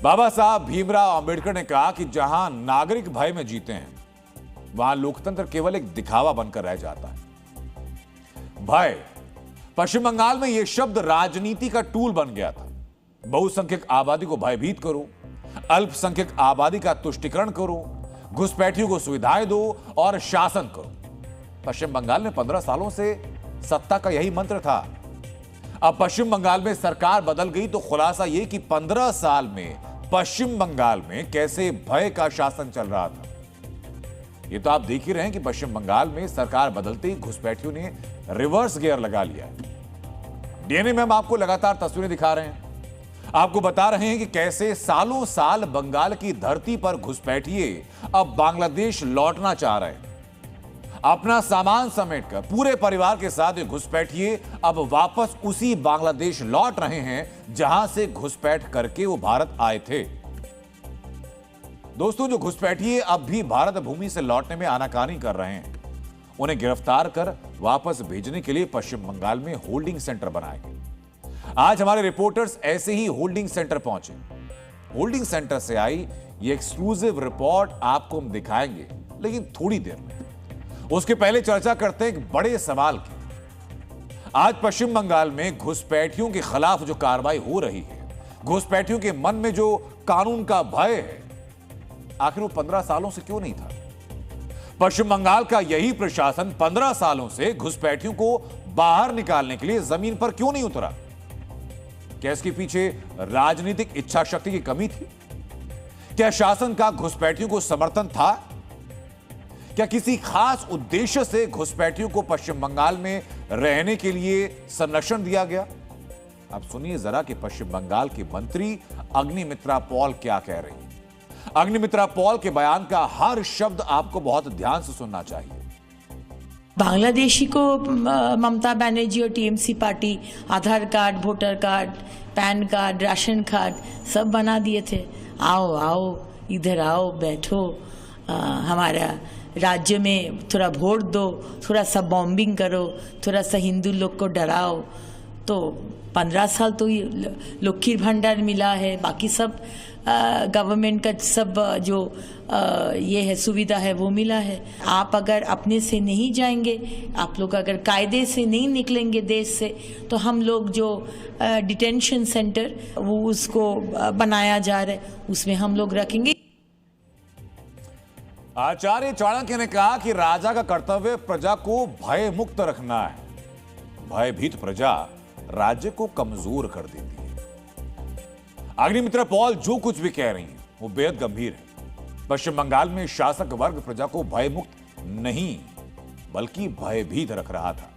बाबा साहब भीमराव अंबेडकर ने कहा कि जहां नागरिक भय में जीते हैं, वहां लोकतंत्र केवल एक दिखावा बनकर रह जाता है। भय, पश्चिम बंगाल में यह शब्द राजनीति का टूल बन गया था। बहुसंख्यक आबादी को भयभीत करो, अल्पसंख्यक आबादी का तुष्टिकरण करो, घुसपैठियों को सुविधाएं दो और शासन करो। पश्चिम बंगाल में 15 सालों से सत्ता का यही मंत्र था। अब पश्चिम बंगाल में सरकार बदल गई तो खुलासा यह कि 15 साल में पश्चिम बंगाल में कैसे भय का शासन चल रहा था। ये तो आप देख ही रहे हैं कि पश्चिम बंगाल में सरकार बदलते ही घुसपैठियों ने रिवर्स गियर लगा लिया है। डीएनए में हम आपको लगातार तस्वीरें दिखा रहे हैं, आपको बता रहे हैं कि कैसे सालों साल बंगाल की धरती पर घुसपैठिए अब बांग्लादेश लौटना चाह रहे हैं। अपना सामान समेटकर पूरे परिवार के साथ घुसपैठिए अब वापस उसी बांग्लादेश लौट रहे हैं जहां से घुसपैठ करके वो भारत आए थे। दोस्तों, जो घुसपैठिए अब भी भारत भूमि से लौटने में आनाकानी कर रहे हैं, उन्हें गिरफ्तार कर वापस भेजने के लिए पश्चिम बंगाल में होल्डिंग सेंटर बनाए गए। आज हमारे रिपोर्टर्स ऐसे ही होल्डिंग सेंटर पहुंचे। होल्डिंग सेंटर से आई ये एक्सक्लूसिव रिपोर्ट आपको हम दिखाएंगे, लेकिन थोड़ी देर में। उसके पहले चर्चा करते हैं एक बड़े सवाल की। आज पश्चिम बंगाल में घुसपैठियों के खिलाफ जो कार्रवाई हो रही है, घुसपैठियों के मन में जो कानून का भय है, आखिर वो 15 सालों से क्यों नहीं था? पश्चिम बंगाल का यही प्रशासन 15 सालों से घुसपैठियों को बाहर निकालने के लिए जमीन पर क्यों नहीं उतरा? क्या इसके पीछे राजनीतिक इच्छा शक्ति की कमी थी? क्या शासन का घुसपैठियों को समर्थन था? क्या किसी खास उद्देश्य से घुसपैठियों को पश्चिम बंगाल में रहने के लिए संरक्षण दिया गया? अब सुनिए जरा कि पश्चिम बंगाल की मंत्री अग्निमित्रा पॉल क्या कह रही है। अग्निमित्रा पॉल के बयान का हर शब्द आपको बहुत ध्यान से सुनना चाहिए। बांग्लादेशी को ममता बनर्जी और TMC party Aadhaar card, voter card, PAN card, ration card सब बना दिए थे। आओ आओ, इधर आओ, बैठो, हमारा राज्य में थोड़ा वोट दो, थोड़ा सा बॉम्बिंग करो, थोड़ा सा हिंदू लोग को डराओ। तो 15 साल तो लक्ष्मीर भंडार मिला है, बाकी सब गवर्नमेंट का सब जो ये है सुविधा है वो मिला है। आप अगर अपने से नहीं जाएंगे, आप लोग अगर कायदे से नहीं निकलेंगे देश से, तो हम लोग जो डिटेंशन सेंटर वो उसको बनाया जा रहा है, उसमें हम लोग रखेंगे। आचार्य चाणक्य ने कहा कि राजा का कर्तव्य प्रजा को भय मुक्त रखना है। भयभीत प्रजा राज्य को कमजोर कर देती है। अग्निमित्रा पॉल जो कुछ भी कह रही हैं वो बेहद गंभीर है। पश्चिम बंगाल में शासक वर्ग प्रजा को भयमुक्त नहीं बल्कि भयभीत रख रहा था।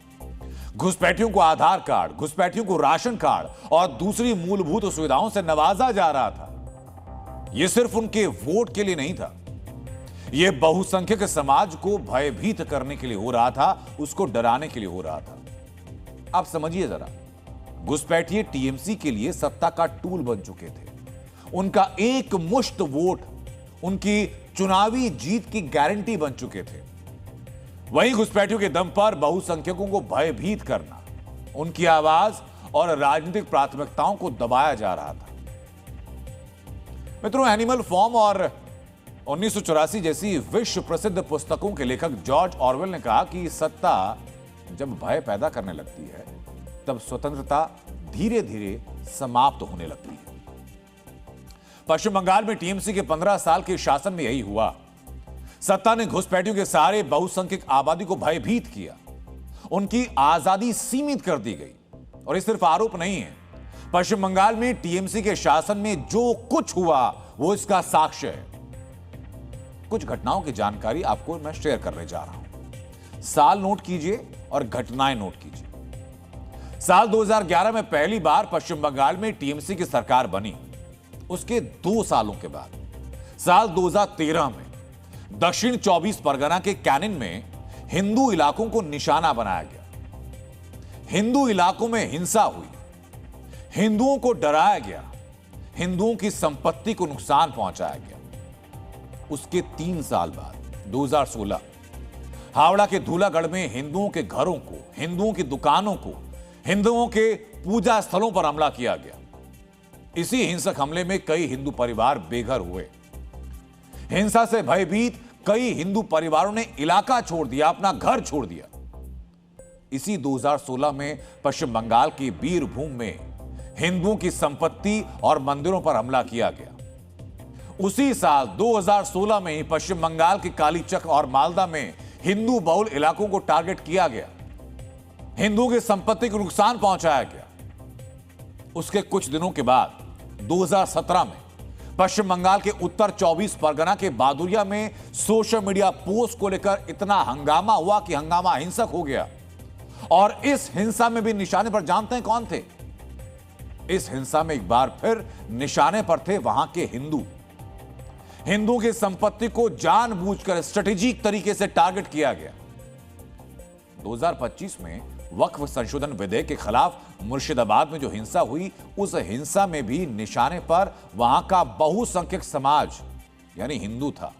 घुसपैठियों को आधार कार्ड, घुसपैठियों को राशन कार्ड और दूसरी मूलभूत सुविधाओं से नवाजा जा रहा था। यह सिर्फ उनके वोट के लिए नहीं था, यह बहुसंख्यक समाज को भयभीत करने के लिए हो रहा था, उसको डराने के लिए हो रहा था। आप समझिए जरा, घुसपैठिए टीएमसी के लिए सत्ता का टूल बन चुके थे। उनका एक मुश्त वोट उनकी चुनावी जीत की गारंटी बन चुके थे। वहीं घुसपैठियों के दम पर बहुसंख्यकों को भयभीत करना, उनकी आवाज और राजनीतिक प्राथमिकताओं को दबाया जा रहा था। मित्रों, एनिमल फार्म और 1984 जैसी विश्व प्रसिद्ध पुस्तकों के लेखक जॉर्ज ऑरवेल ने कहा कि सत्ता जब भय पैदा करने लगती है तब स्वतंत्रता धीरे धीरे समाप्त होने लगती है। पश्चिम बंगाल में टीएमसी के 15 साल के शासन में यही हुआ। सत्ता ने घुसपैठियों के सारे बहुसंख्यक आबादी को भयभीत किया, उनकी आजादी सीमित कर दी गई। और ये सिर्फ आरोप नहीं है, पश्चिम बंगाल में टीएमसी के शासन में जो कुछ हुआ वो इसका साक्ष्य है। कुछ घटनाओं की जानकारी आपको मैं शेयर करने जा रहा हूं। साल नोट कीजिए और घटनाएं नोट कीजिए। साल 2011 में पहली बार पश्चिम बंगाल में टीएमसी की सरकार बनी। उसके 2 सालों के बाद साल 2013 में दक्षिण 24 परगना के कैनिन में हिंदू इलाकों को निशाना बनाया गया। हिंदू इलाकों में हिंसा हुई, हिंदुओं को डराया गया, हिंदुओं की संपत्ति को नुकसान पहुंचाया गया। उसके 3 साल बाद 2016 हावड़ा के धूलागढ़ में हिंदुओं के घरों को, हिंदुओं की दुकानों को, हिंदुओं के पूजा स्थलों पर हमला किया गया। इसी हिंसक हमले में कई हिंदू परिवार बेघर हुए। हिंसा से भयभीत कई हिंदू परिवारों ने इलाका छोड़ दिया, अपना घर छोड़ दिया। इसी 2016 में पश्चिम बंगाल की बीरभूम में हिंदुओं की संपत्ति और मंदिरों पर हमला किया गया। उसी साल 2016 में ही पश्चिम बंगाल के कालीचक और मालदा में हिंदू बहुल इलाकों को टारगेट किया गया, हिंदुओं की संपत्ति को नुकसान पहुंचाया गया। उसके कुछ दिनों के बाद 2017 में पश्चिम बंगाल के उत्तर 24 परगना के बादुरिया में सोशल मीडिया पोस्ट को लेकर इतना हंगामा हुआ कि हंगामा हिंसक हो गया। और इस हिंसा में भी निशाने पर जानते हैं कौन थे? इस हिंसा में एक बार फिर निशाने पर थे वहां के हिंदुओं की संपत्ति को जानबूझकर स्ट्रेटेजिक तरीके से टारगेट किया गया। 2025 में वक्फ संशोधन विधेयक के खिलाफ मुर्शिदाबाद में जो हिंसा हुई, उस हिंसा में भी निशाने पर वहां का बहुसंख्यक समाज यानी हिंदू था।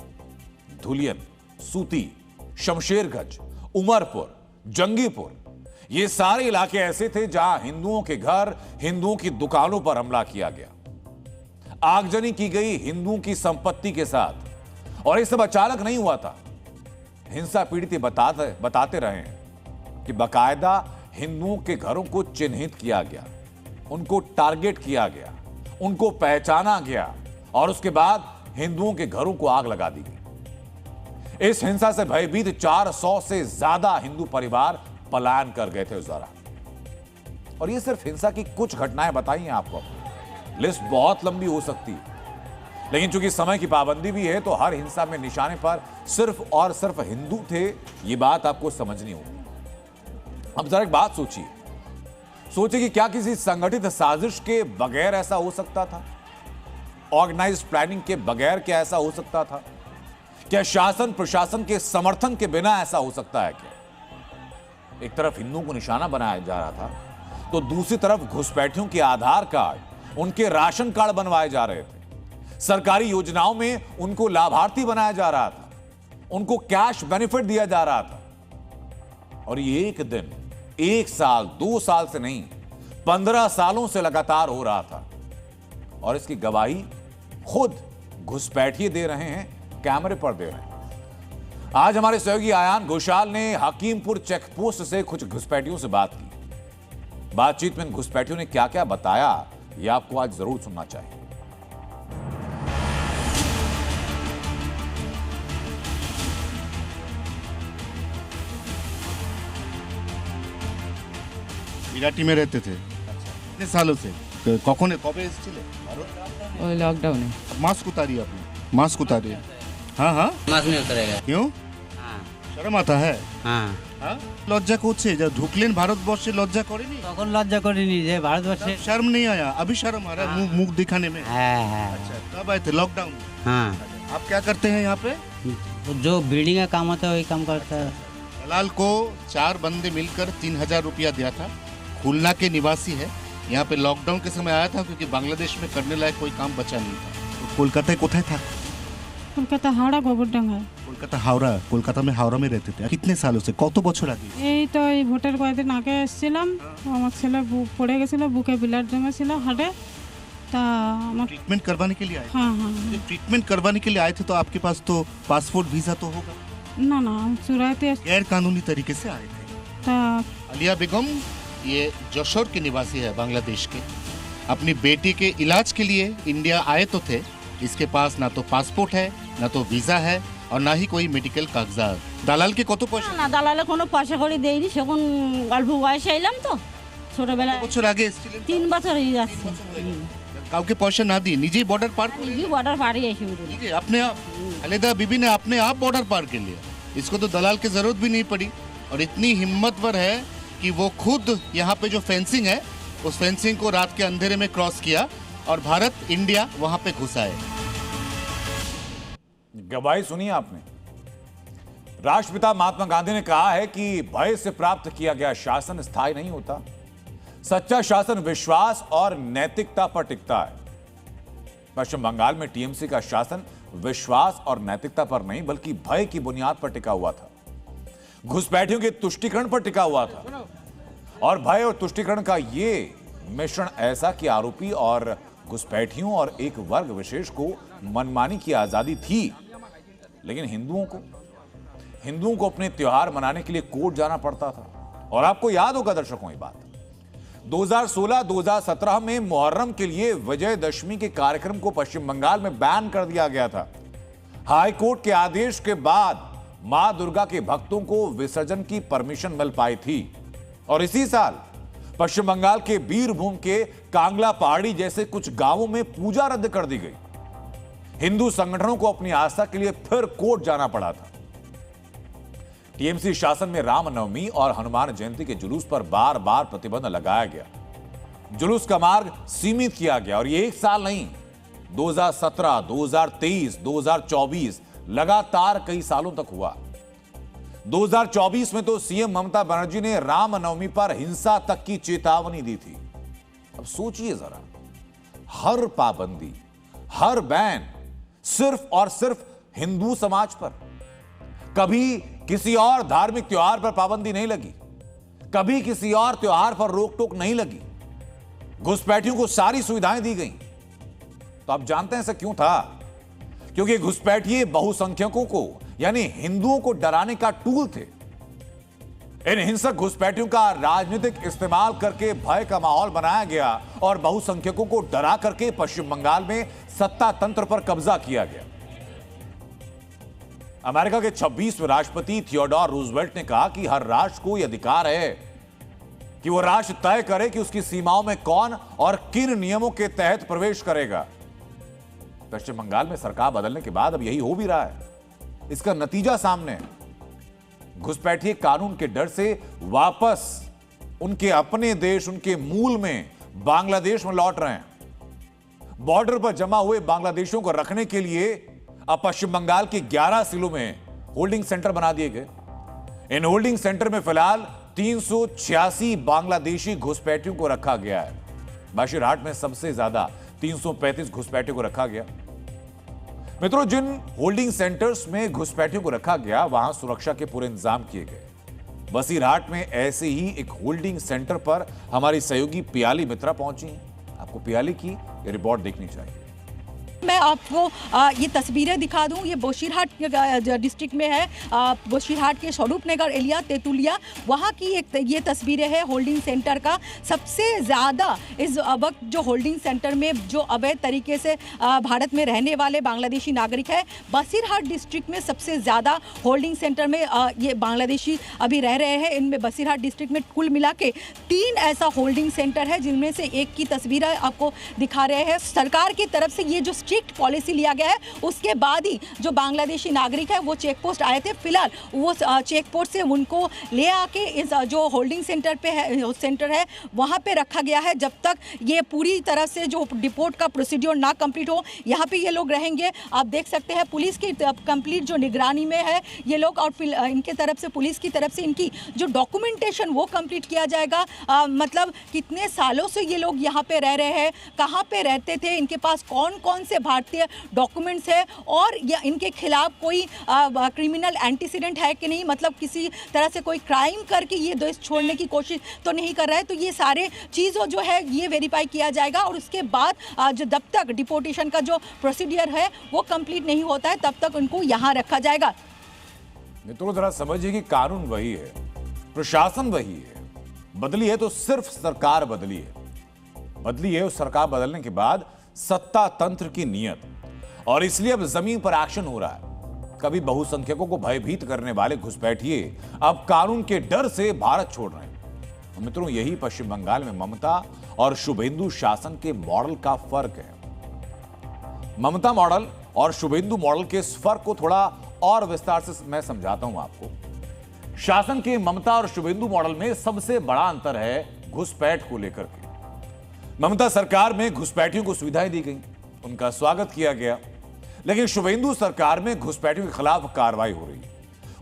धुलियन, सूती, शमशेरगंज, उमरपुर, जंगीपुर, ये सारे इलाके ऐसे थे जहां हिंदुओं के घर, हिंदुओं की दुकानों पर हमला किया गया, आगजनी की गई हिंदुओं की संपत्ति के साथ। और ये सब अचानक नहीं हुआ था। हिंसा पीड़ित बताते रहे हैं कि बाकायदा हिंदुओं के घरों को चिन्हित किया गया, उनको टारगेट किया गया, उनको पहचाना गया और उसके बाद हिंदुओं के घरों को आग लगा दी गई। इस हिंसा से भयभीत 400 से ज्यादा हिंदू परिवार पलायन कर गए थे उस दौरान। और ये सिर्फ हिंसा की कुछ घटनाएं बताई हैं आपको, लिस्ट बहुत लंबी हो सकती है, लेकिन चूंकि समय की पाबंदी भी है तो हर हिंसा में निशाने पर सिर्फ और सिर्फ हिंदू थे, ये बात आपको समझनी होगी। अब जरा एक बात सोचिए कि क्या किसी संगठित साजिश के बगैर ऐसा हो सकता था? ऑर्गेनाइज्ड प्लानिंग के बगैर क्या ऐसा हो सकता था? क्या शासन प्रशासन के समर्थन के बिना ऐसा हो सकता है? क्या एक तरफ हिंदुओं को निशाना बनाया जा रहा था तो दूसरी तरफ घुसपैठियों के आधार कार्ड, उनके राशन कार्ड बनवाए जा रहे थे, सरकारी योजनाओं में उनको लाभार्थी बनाया जा रहा था, उनको कैश बेनिफिट दिया जा रहा था। और ये एक दिन, एक साल, 2 साल से नहीं, 15 सालों से लगातार हो रहा था। और इसकी गवाही खुद घुसपैठिए दे रहे हैं, कैमरे पर दे रहे हैं। आज हमारे सहयोगी आयान घोषाल ने हकीमपुर चेकपोस्ट से कुछ घुसपैठियों से बात की। बातचीत में इन घुसपैठियों ने क्या क्या बताया, यह आपको आज जरूर सुनना चाहिए। বিরাটি में रहते थे कितने सालों से? कखने कबे এসেছিলে? ওই লকডাউনে मास्क उतारिए अपने, मास्क उतारिए। हाँ हाँ, মাছ নিয়ে উতরেগা। क्यों? হ্যাঁ शर्म आता है? হ্যাঁ हाँ, লজ্জা করছে যা ঢুকলেন ভারতবর্ষে, লজ্জা করেনি? তখন লজ্জা করিনি যে ভারতবর্ষে। शर्म नहीं आया? अभी शर्म आ रहा है मुंह दिखाने में? হ্যাঁ হ্যাঁ अच्छा, कब आए थे? लॉकडाउन में? हाँ आप क्या करते हैं यहाँ पे? जो बिल्डिंग का काम होता है वही काम करता है। दलाल को 4 बंदे मिलकर 3000 रुपया दिया था। खुलना के निवासी है, यहाँ पे लॉकडाउन के समय आया था क्योंकि बांग्लादेश में करने लायक कोई काम बचा नहीं था। तो कोलकाता कोথায় था? কলকাতা হাওড়া গোবরডাঙ্গা। कोलकाता हावड़ा, कोलकाता में हावड़ा में रहते थे। कितने सालों से, কত বছর আগে? এই তো এই ভোটের কয়েকদিন আগে এসেছিলাম, আমার ছেলে পড়ে গেছিল, বুকে ব্লাড জমেছিল হাড়ে, তা আমার ट्रीटमेंट करवाने के लिए आए? हाँ हाँ जब ट्रीटमेंट करवाने के लिए आए थे तो आपके पास तो पासपोर्ट वीजा तो होगा? না না চুরাইতে गैर कानूनी तरीके से आए थे। তা अलिया बेगम ये जशोर के निवासी है, बांग्लादेश के। अपनी बेटी के इलाज के लिए इंडिया आए तो थे। इसके पास ना तो पासपोर्ट है, ना तो वीजा है और ना ही कोई मेडिकल कागजात। দালাল কে কত পয়সা? না দালালে কোনো পয়সা করে দেয়নি, সেখন অল্প বয়সে এলাম তো, ছোটবেলায় বছর আগে এসেছিলেন? 3 বছর হয়ে যাচ্ছে। কাউকে পয়সা না দিয়ে নিজেই বর্ডার পার করে ये बॉर्डर पार ही ऐसे उधर। ठीक है, अपने आप खालिदा बीबी ने अपने आप बॉर्डर पार कर लिया। इसको तो दलाल की जरूरत भी नहीं पड़ी। और इतनी हिम्मतवर है कि वो खुद यहाँ पे जो फेंसिंग है, उस फेंसिंग को रात के अंधेरे में क्रॉस किया और भारत इंडिया वहां पे घुसाए। गवाही सुनिए आपने। राष्ट्रपिता महात्मा गांधी ने कहा है कि भय से प्राप्त किया गया शासन स्थायी नहीं होता। सच्चा शासन विश्वास और नैतिकता पर टिकता है। पश्चिम बंगाल में टीएमसी का शासन विश्वास और नैतिकता पर नहीं बल्कि भय की बुनियाद पर टिका हुआ था, घुसपैठियों के तुष्टीकरण पर टिका हुआ था। और भय और तुष्टीकरण का यह मिश्रण ऐसा कि आरोपी और घुसपैठियों और एक वर्ग विशेष को मनमानी की आजादी थी, लेकिन हिंदुओं को अपने त्योहार मनाने के लिए कोर्ट जाना पड़ता था। और आपको याद होगा दर्शकों ये बात, 2016-2017 में मुहर्रम के लिए विजयदशमी के कार्यक्रम को पश्चिम बंगाल में बैन कर दिया गया था। हाई कोर्ट के आदेश के बाद मां दुर्गा के भक्तों को विसर्जन की परमिशन मिल पाई थी। और इसी साल पश्चिम बंगाल के बीरभूम के कांगला पहाड़ी जैसे कुछ गांवों में पूजा रद्द कर दी गई। हिंदू संगठनों को अपनी आस्था के लिए फिर कोर्ट जाना पड़ा था। टीएमसी शासन में रामनवमी और हनुमान जयंती के जुलूस पर बार बार प्रतिबंध लगाया गया। जुलूस का मार्ग सीमित किया गया और ये एक साल नहीं, 2017, 2023, 2024 लगातार कई सालों तक हुआ। 2024 में तो सीएम ममता बनर्जी ने रामनवमी पर हिंसा तक की चेतावनी दी थी। अब सोचिए जरा, हर पाबंदी, हर बैन सिर्फ और सिर्फ हिंदू समाज पर। कभी किसी और धार्मिक त्योहार पर पाबंदी नहीं लगी, कभी किसी और त्योहार पर रोक टोक नहीं लगी। घुसपैठियों को सारी सुविधाएं दी गई। तो आप जानते हैं ऐसा क्यों था? क्योंकि घुसपैठिए बहुसंख्यकों को यानी हिंदुओं को डराने का टूल थे। इन हिंसक घुसपैठियों का राजनीतिक इस्तेमाल करके भय का माहौल बनाया गया और बहुसंख्यकों को डरा करके पश्चिम बंगाल में सत्ता तंत्र पर कब्जा किया गया। अमेरिका के 26वें राष्ट्रपति थियोडोर रूजवेल्ट ने कहा कि हर राष्ट्र को यह अधिकार है कि वह राष्ट्र तय करे कि उसकी सीमाओं में कौन और किन नियमों के तहत प्रवेश करेगा। पश्चिम बंगाल में सरकार बदलने के बाद अब यही हो भी रहा है। इसका नतीजा सामने है। घुसपैठिए कानून के डर से वापस उनके अपने देश, उनके मूल में बांग्लादेश में लौट रहे हैं। बॉर्डर पर जमा हुए बांग्लादेशियों को रखने के लिए अब पश्चिम बंगाल के 11 जिलों में होल्डिंग सेंटर बना दिए गए। इन होल्डिंग सेंटर में फिलहाल 386 बांग्लादेशी घुसपैठियों को रखा गया है। बशीरहाट में सबसे ज्यादा 335 घुसपैठियों को रखा गया। मित्रों, जिन होल्डिंग सेंटर्स में घुसपैठियों को रखा गया वहां सुरक्षा के पूरे इंतजाम किए गए। बसीरहाट में ऐसे ही एक होल्डिंग सेंटर पर हमारी सहयोगी पियाली मित्रा पहुंची हैं। आपको पियाली की ये रिपोर्ट देखनी चाहिए। मैं आपको ये तस्वीरें दिखा दूं। ये बशीरहाट डिस्ट्रिक्ट में है। बशीरहाट के स्वरूप नगर एलिया तेतुलिया वहाँ की ये तस्वीरें हैं होल्डिंग सेंटर का। सबसे ज़्यादा इस वक्त जो होल्डिंग सेंटर में जो अवैध तरीके से भारत में रहने वाले बांग्लादेशी नागरिक है, बशीरहाट डिस्ट्रिक्ट में सबसे ज़्यादा होल्डिंग सेंटर में ये बांग्लादेशी अभी रह रहे हैं। इनमें बशीरहाट डिस्ट्रिक्ट में कुल मिला के 3 ऐसा होल्डिंग सेंटर है, जिनमें से एक की तस्वीर आपको दिखा रहे हैं। सरकार की तरफ से ये जो स्ट्रिक्ट पॉलिसी लिया गया है, उसके बाद ही जो बांग्लादेशी नागरिक है वो चेक पोस्ट आए थे। फिलहाल वो चेक पोस्ट से उनको ले आके इस जो होल्डिंग सेंटर पे है, सेंटर है, वहाँ पे रखा गया है। जब तक ये पूरी तरह से जो डिपोर्ट का प्रोसीड्योर ना कंप्लीट हो, यहाँ पे ये लोग रहेंगे। आप देख सकते हैं पुलिस की कंप्लीट जो निगरानी में है ये लोग, और इनके तरफ से, पुलिस की तरफ से इनकी जो डॉक्यूमेंटेशन वो कंप्लीट किया जाएगा। मतलब कितने सालों से ये लोग यहाँ पे रह रहे हैं, कहाँ पे रहते थे, इनके पास कौन कौन से भारतीय डॉक्यूमेंट्स है, और या इनके खिलाफ कोई क्रिमिनल एंटीसीडेंट है कि नहीं, मतलब किसी तरह से कोई क्राइम करके ये देश छोड़ने की कोशिश तो नहीं कर रहा है। तो ये सारे चीज़ों जो है ये वेरीफाई किया जाएगा, और उसके बाद जो जब तक डिपोर्टेशन का जो प्रोसीडियर है वो कंप्लीट नहीं होता है, तब तक उनको यहाँ रखा जाएगा। मित्रों, जरा समझिए कि कानून वही है, प्रशासन वही है, बदली है तो सिर्फ सरकार बदली है। उस सरकार बदलने के बाद सत्ता तंत्र की नियत, और इसलिए अब जमीन पर एक्शन हो रहा है। कभी बहुसंख्यकों को भयभीत करने वाले घुसपैठिए अब कानून के डर से भारत छोड़ रहे हैं। मित्रों, यही पश्चिम बंगाल में ममता और शुभेंदु शासन के मॉडल का फर्क है। ममता मॉडल और शुभेंदु मॉडल के इस फर्क को थोड़ा और विस्तार से मैं समझाता हूं आपको। शासन के ममता और शुभेंदु मॉडल में सबसे बड़ा अंतर है घुसपैठ को लेकर के। ममता सरकार में घुसपैठियों को सुविधाएं दी गई, उनका स्वागत किया गया, लेकिन शुभेंदु सरकार में घुसपैठियों के खिलाफ कार्रवाई हो रही है,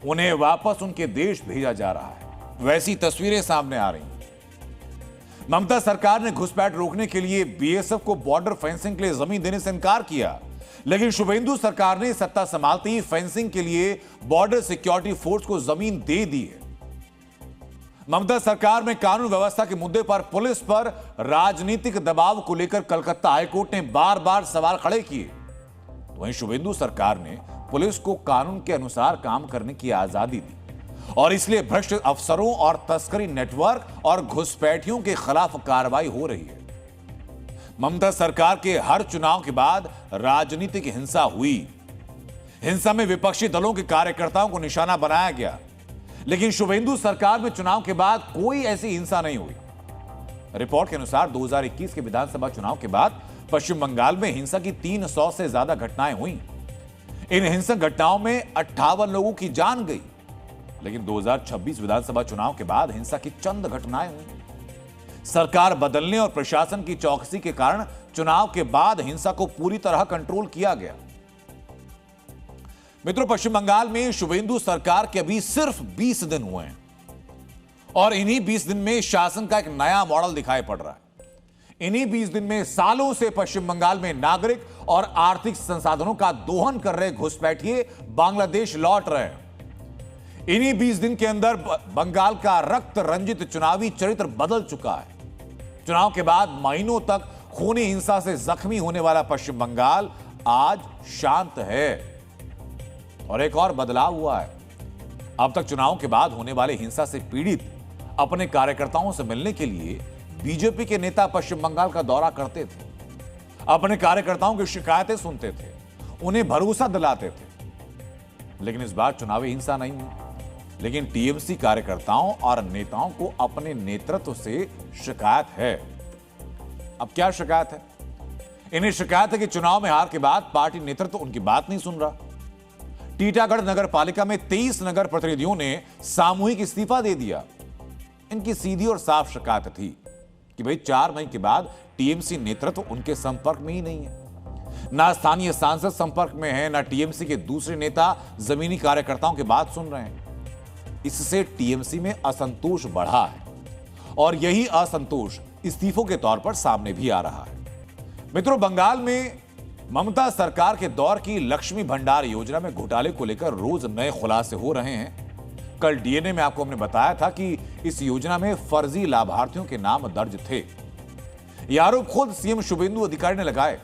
उन्हें वापस उनके देश भेजा जा रहा है। वैसी तस्वीरें सामने आ रही हैं। ममता सरकार ने घुसपैठ रोकने के लिए बीएसएफ को बॉर्डर फेंसिंग के लिए जमीन देने से इनकार किया, लेकिन शुभेंदु सरकार ने सत्ता संभालते ही फेंसिंग के लिए बॉर्डर सिक्योरिटी फोर्स को जमीन दे दी है। ममता सरकार में कानून व्यवस्था के मुद्दे पर पुलिस पर राजनीतिक दबाव को लेकर कलकत्ता हाईकोर्ट ने बार बार सवाल खड़े किए। तो वहीं शुभेंदु सरकार ने पुलिस को कानून के अनुसार काम करने की आजादी दी और इसलिए भ्रष्ट अफसरों और तस्करी नेटवर्क और घुसपैठियों के खिलाफ कार्रवाई हो रही है। ममता सरकार के हर चुनाव के बाद राजनीतिक हिंसा हुई। हिंसा में विपक्षी दलों के कार्यकर्ताओं को निशाना बनाया गया, लेकिन शुभेंदु सरकार में चुनाव के बाद कोई ऐसी हिंसा नहीं हुई। रिपोर्ट के अनुसार 2021 के विधानसभा चुनाव के बाद पश्चिम बंगाल में हिंसा की 300 से ज्यादा घटनाएं हुई। इन हिंसक घटनाओं में 58 लोगों की जान गई, लेकिन 2026 विधानसभा चुनाव के बाद हिंसा की चंद घटनाएं हुई। सरकार बदलने और प्रशासन की चौकसी के कारण चुनाव के बाद हिंसा को पूरी तरह कंट्रोल किया गया। मित्रों, पश्चिम बंगाल में शुभेंदु सरकार के अभी सिर्फ 20 दिन हुए हैं और इन्हीं 20 दिन में शासन का एक नया मॉडल दिखाई पड़ रहा है। इन्हीं 20 दिन में सालों से पश्चिम बंगाल में नागरिक और आर्थिक संसाधनों का दोहन कर रहे घुसपैठिए बांग्लादेश लौट रहे हैं। इन्हीं 20 दिन के अंदर बंगाल का रक्त रंजित चुनावी चरित्र बदल चुका है। चुनाव के बाद महीनों तक खूनी हिंसा से जख्मी होने वाला पश्चिम बंगाल आज शांत है और एक और बदलाव हुआ है। अब तक चुनाव के बाद होने वाले हिंसा से पीड़ित अपने कार्यकर्ताओं से मिलने के लिए बीजेपी के नेता पश्चिम बंगाल का दौरा करते थे, अपने कार्यकर्ताओं की शिकायतें सुनते थे, उन्हें भरोसा दिलाते थे। लेकिन इस बार चुनावी हिंसा नहीं हुई, लेकिन टीएमसी कार्यकर्ताओं और नेताओं को अपने नेतृत्व से शिकायत है। अब क्या शिकायत है? इन्हें शिकायत है कि चुनाव में हार के बाद पार्टी नेतृत्व उनकी बात नहीं सुन रहा। टीटागढ़ नगर पालिका में 23 नगर प्रतिनिधियों ने सामूहिक इस्तीफा दे दिया। इनकी सीधी और साफ शिकायत थी कि भाई 4 मई के बाद टीएमसी नेतृत्व उनके संपर्क में ही नहीं है, ना स्थानीय सांसद संपर्क में है, ना टीएमसी के दूसरे नेता जमीनी कार्यकर्ताओं की बात सुन रहे हैं। इससे टीएमसी में असंतोष बढ़ा है और यही असंतोष इस्तीफों के तौर पर सामने भी आ रहा है। मित्रों, बंगाल में ममता सरकार के दौर की लक्ष्मी भंडार योजना में घोटाले को लेकर रोज नए खुलासे हो रहे हैं। कल डीएनए में आपको हमने बताया था कि इस योजना में फर्जी लाभार्थियों के नाम दर्ज थे। ये आरोप खुद सीएम शुभेंदु अधिकारी ने लगाए।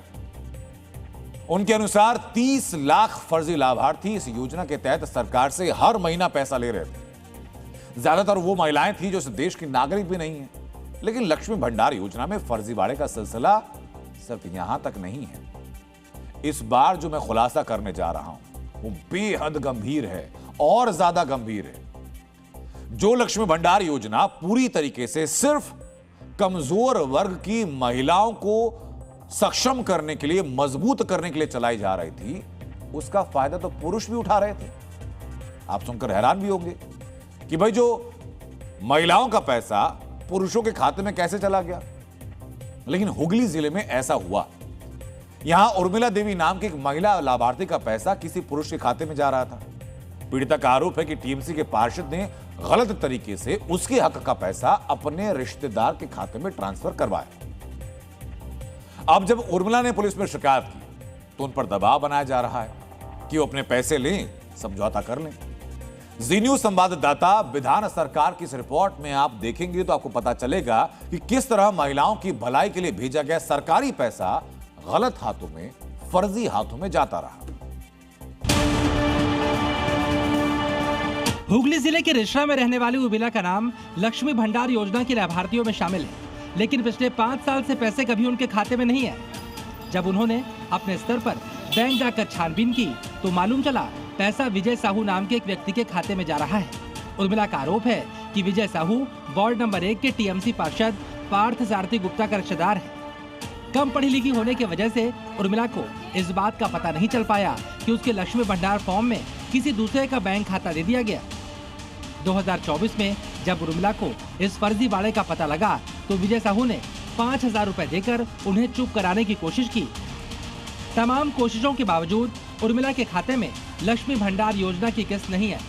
उनके अनुसार 30 लाख फर्जी लाभार्थी इस योजना के तहत सरकार से हर महीना पैसा ले रहे थे। ज्यादातर वो महिलाएं थी जो इस देश की नागरिक भी नहीं है। लेकिन लक्ष्मी भंडार योजना में फर्जीवाड़े का सिलसिला सिर्फ यहां तक नहीं है। इस बार जो मैं खुलासा करने जा रहा हूं वो बेहद गंभीर है और ज्यादा गंभीर है। जो लक्ष्मी भंडार योजना पूरी तरीके से सिर्फ कमजोर वर्ग की महिलाओं को सक्षम करने के लिए, मजबूत करने के लिए चलाई जा रही थी, उसका फायदा तो पुरुष भी उठा रहे थे। आप सुनकर हैरान भी होंगे कि भाई जो महिलाओं का पैसा पुरुषों के खाते में कैसे चला गया। लेकिन हुगली जिले में ऐसा हुआ। यहां उर्मिला देवी नाम की एक महिला लाभार्थी का पैसा किसी पुरुष के खाते में जा रहा था। पीड़िता का आरोप है कि टीएमसी के पार्षद ने गलत तरीके से उसके हक का पैसा अपने रिश्तेदार के खाते में ट्रांसफर करवाया। अब जब उर्मिला ने पुलिस में शिकायत की तो उन पर दबाव बनाया जा रहा है कि वो अपने पैसे लें, समझौता कर लें। जी न्यूज संवाददाता विधान सरकार की इस रिपोर्ट में आप देखेंगे तो आपको पता चलेगा कि किस तरह महिलाओं की भलाई के लिए भेजा गया सरकारी पैसा गलत हाथों में, फर्जी हाथों में जाता रहा। हुगली जिले के रिश्रा में रहने वाली उर्मिला का नाम लक्ष्मी भंडार योजना के लाभार्थियों में शामिल है, लेकिन पिछले 5 साल से पैसे कभी उनके खाते में नहीं है। जब उन्होंने अपने स्तर पर बैंक जाकर छानबीन की तो मालूम चला पैसा विजय साहू नाम के एक व्यक्ति के खाते में जा रहा है। उर्मिला का आरोप है कि विजय साहू वार्ड नंबर 1 के टीएमसी पार्षद पार्थ सारथी गुप्ता का रिश्तेदार है। कम पढ़ी लिखी होने की वजह से उर्मिला को इस बात का पता नहीं चल पाया कि उसके लक्ष्मी भंडार फॉर्म में किसी दूसरे का बैंक खाता दे दिया गया। 2024 में जब उर्मिला को इस फर्जीवाड़े का पता लगा तो विजय साहू ने 5,000 रुपए देकर उन्हें चुप कराने की कोशिश की। तमाम कोशिशों के बावजूद उर्मिला के खाते में लक्ष्मी भंडार योजना की किस्त नहीं है।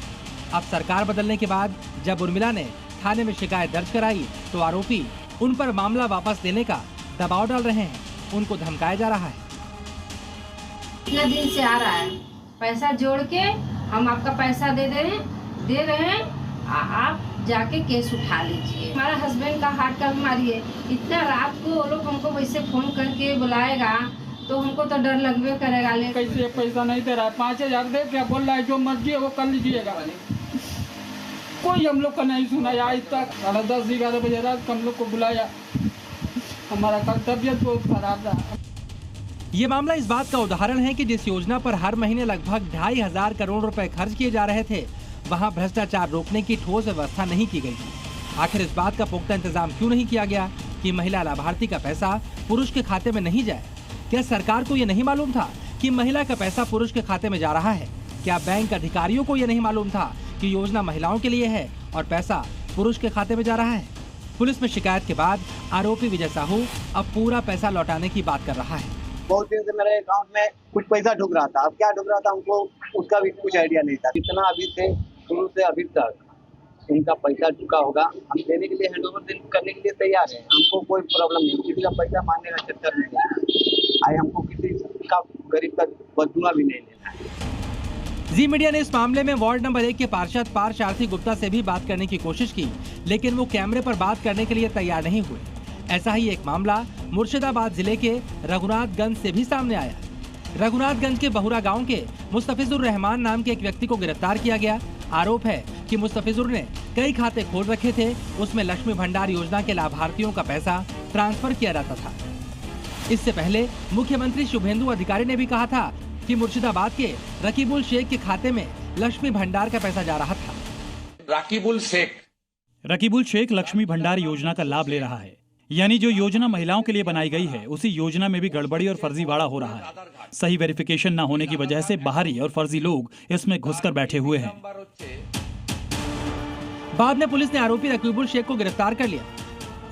अब सरकार बदलने के बाद जब उर्मिला ने थाने में शिकायत दर्ज कराई तो आरोपी उन पर मामला वापस लेने का दबाव डाल रहे हैं, उनको धमकाया जा रहा है। इतने दिन से आ रहा है, पैसा जोड़ के हम आपका पैसा दे रहे हैं, आप जाके केस उठा लीजिए। हमारा हस्बैंड का हार्ट का बीमारी है, इतना रात को वो लोग हमको वैसे फोन करके बुलाएगा तो हमको तो डर लगबे करेगा। कैसे पैसा नहीं दे रहा है, 5,000 दे क्या बोल रहा है, जो मर्जी है वो कर लीजिएगा। कोई हम लोग का नहीं सुना आज तक। 10-11 बजे रात हम लोग को बुलाया, हमारा तबियत बहुत खराब रहा। ये मामला इस बात का उदाहरण है कि जिस योजना पर हर महीने लगभग 2,500 करोड़ रुपए खर्च किए जा रहे थे, वहां भ्रष्टाचार रोकने की ठोस व्यवस्था नहीं की गई थी। आखिर इस बात का पुख्ता इंतजाम क्यों नहीं किया गया कि महिला लाभार्थी का पैसा पुरुष के खाते में नहीं जाए? क्या सरकार को ये नहीं मालूम था कि महिला का पैसा पुरुष के खाते में जा रहा है? क्या बैंक अधिकारियों को ये नहीं मालूम था कि योजना महिलाओं के लिए है और पैसा पुरुष के खाते में जा रहा है? पुलिस में शिकायत के बाद आरोपी विजय साहू अब पूरा पैसा लौटाने की बात कर रहा है। बहुत दिन से मेरे अकाउंट में कुछ पैसा ढुक रहा था, अब क्या ढुक रहा था हमको उसका भी कुछ आइडिया नहीं था। कितना अभी से शुरू से अभी तक उनका पैसा चुका होगा, हम देने के लिए हैंडओवर करने के लिए तैयार है। हमको कोई प्रॉब्लम नहीं, किसी का पैसा मांगने का चक्कर नहीं है। आए हमको किसी का गरीब का बदुआ भी नहीं लेना है। जी मीडिया ने इस मामले में वार्ड नंबर 1 के पार्षद पार्श आरती गुप्ता से भी बात करने की कोशिश की, लेकिन वो कैमरे पर बात करने के लिए तैयार नहीं हुए। ऐसा ही एक मामला मुर्शिदाबाद जिले के रघुनाथगंज से भी सामने आया। रघुनाथगंज के बहुरा गांव के मुस्तफिजुर रहमान नाम के एक व्यक्ति को गिरफ्तार किया गया। आरोप है कि मुस्तफिजुर ने कई खाते खोल रखे थे, उसमें लक्ष्मी भंडार योजना के लाभार्थियों का पैसा ट्रांसफर किया जाता था। इससे पहले मुख्यमंत्री शुभेंदु अधिकारी ने भी कहा था कि मुर्शिदाबाद के रकीबुल शेख के खाते में लक्ष्मी भंडार का पैसा जा रहा था। रकीबुल शेख लक्ष्मी भंडार योजना का लाभ ले रहा है, यानी जो योजना महिलाओं के लिए बनाई गई है उसी योजना में भी गड़बड़ी और फर्जीवाड़ा हो रहा है। सही वेरिफिकेशन न होने की वजह से बाहरी और फर्जी लोग इसमें घुसकर बैठे हुए हैं। बाद में पुलिस ने आरोपी रकीबुल शेख को गिरफ्तार कर लिया।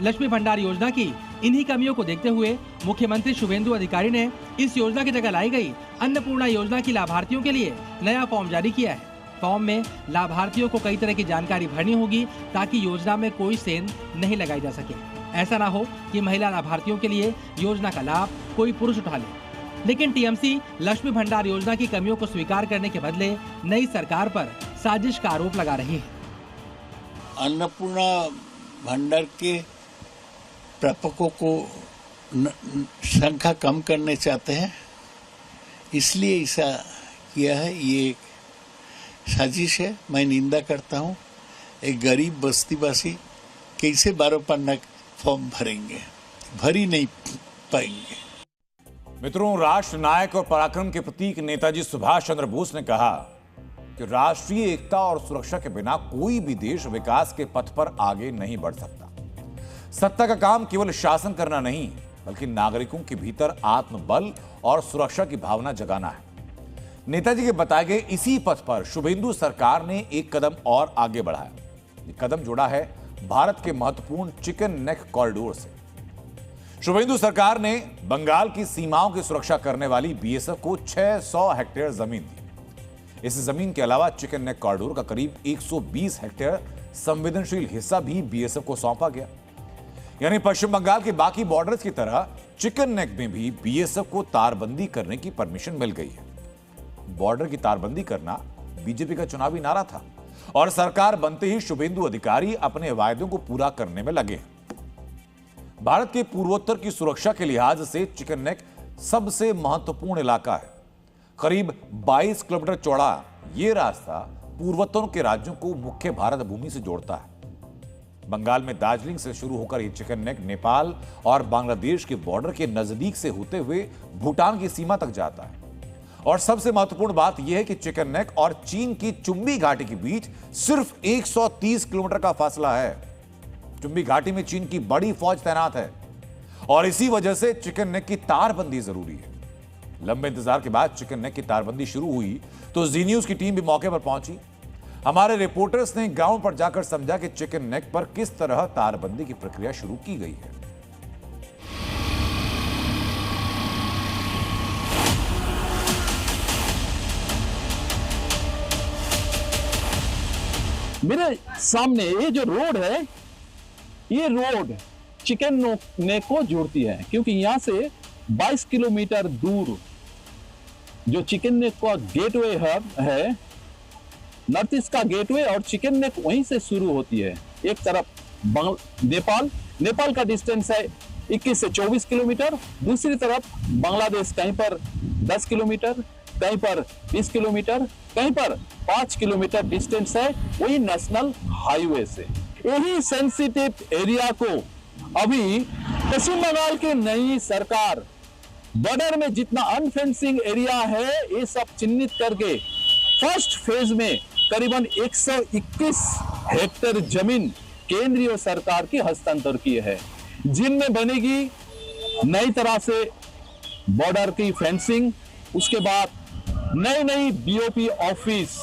लक्ष्मी भंडार योजना की इन्हीं कमियों को देखते हुए मुख्यमंत्री शुभेंदु अधिकारी ने इस योजना की जगह लाई गई अन्नपूर्णा योजना की लाभार्थियों के लिए नया फॉर्म जारी किया है। फॉर्म में लाभार्थियों को कई तरह की जानकारी भरनी होगी ताकि योजना में कोई सेंध नहीं लगाई जा सके। ऐसा ना हो कि महिला लाभार्थियों के लिए योजना का लाभ कोई पुरुष उठा ले। लेकिन टीएमसी लक्ष्मी भंडार योजना की कमियों को स्वीकार करने के बदले नई सरकार पर साजिश का आरोप लगा रही है। अन्नपूर्णा भंडार के प्रापकों को संख्या कम करने चाहते हैं, इसलिए ऐसा किया है। ये एक साजिश है, मैं निंदा करता हूँ। एक गरीब बस्तीवासी कैसे 12 पन्ना फॉर्म भरेंगे, भर ही नहीं पाएंगे। मित्रों, राष्ट्र नायक और पराक्रम के प्रतीक नेताजी सुभाष चंद्र बोस ने कहा कि राष्ट्रीय एकता और सुरक्षा के बिना कोई भी देश विकास के पथ पर आगे नहीं बढ़ सकता। सत्ता का काम केवल शासन करना नहीं, बल्कि नागरिकों के भीतर आत्मबल और सुरक्षा की भावना जगाना है। नेताजी के बताए गए इसी पथ पर शुभेंदु सरकार ने एक कदम और आगे बढ़ाया। ये कदम जुड़ा है भारत के महत्वपूर्ण चिकन नेक कॉरिडोर से। शुभेंदु सरकार ने बंगाल की सीमाओं की सुरक्षा करने वाली बीएसएफ को 600 हेक्टेयर जमीन दी। इस जमीन के अलावा चिकन नेक कॉरिडोर का करीब 120 हेक्टेयर संवेदनशील हिस्सा भी बीएसएफ को सौंपा गया। यानी पश्चिम बंगाल के बाकी बॉर्डर्स की तरह चिकन नेक में भी बीएसएफ को तारबंदी करने की परमिशन मिल गई है। बॉर्डर की तारबंदी करना बीजेपी का चुनावी नारा था और सरकार बनते ही शुभेंदु अधिकारी अपने वायदों को पूरा करने में लगे। भारत के पूर्वोत्तर की सुरक्षा के लिहाज से चिकन नेक सबसे महत्वपूर्ण इलाका है। करीब 22 किलोमीटर चौड़ा यह रास्ता पूर्वोत्तर के राज्यों को मुख्य भारत भूमि से जोड़ता है। बंगाल में दार्जिलिंग से शुरू होकर यह चिकन नेक नेपाल और बांग्लादेश के बॉर्डर के नजदीक से होते हुए भूटान की सीमा तक जाता है। और सबसे महत्वपूर्ण बात यह है कि चिकन नेक और चीन की चुंबी घाटी के बीच सिर्फ 130 किलोमीटर का फासला है। चुंबी घाटी में चीन की बड़ी फौज तैनात है और इसी वजह से चिकन नेक की तारबंदी जरूरी है। लंबे इंतजार के बाद चिकन नेक की तारबंदी शुरू हुई तो जी न्यूज की टीम भी मौके पर पहुंची। हमारे रिपोर्टर्स ने गांव पर जाकर समझा कि चिकन नेक पर किस तरह तारबंदी की प्रक्रिया शुरू की गई है। मेरे सामने ये जो रोड है, ये रोड चिकन नेक को जोड़ती है, क्योंकि यहां से 22 किलोमीटर दूर जो चिकन नेक का गेटवे हब है नॉर्थ ईस्ट का गेटवे और चिकन नेक वहीं से शुरू होती है। एक तरफ नेपाल का डिस्टेंस है 21 से 24 किलोमीटर, दूसरी तरफ बांग्लादेश कहीं पर 10 किलोमीटर, कहीं पर 20 किलोमीटर, कहीं पर 5 किलोमीटर डिस्टेंस है वही नेशनल हाईवे से। यही सेंसिटिव एरिया को अभी पश्चिम बंगाल की नई सरकार बॉर्डर में जितना अनफेंसिंग एरिया है ये सब चिन्हित करके फर्स्ट फेज में करीबन 121 हेक्टेयर जमीन केंद्रीय सरकार की हस्तांतर की है, जिनमें बनेगी नई तरह से बॉर्डर की फेंसिंग, उसके बाद नई बीओपी ऑफिस।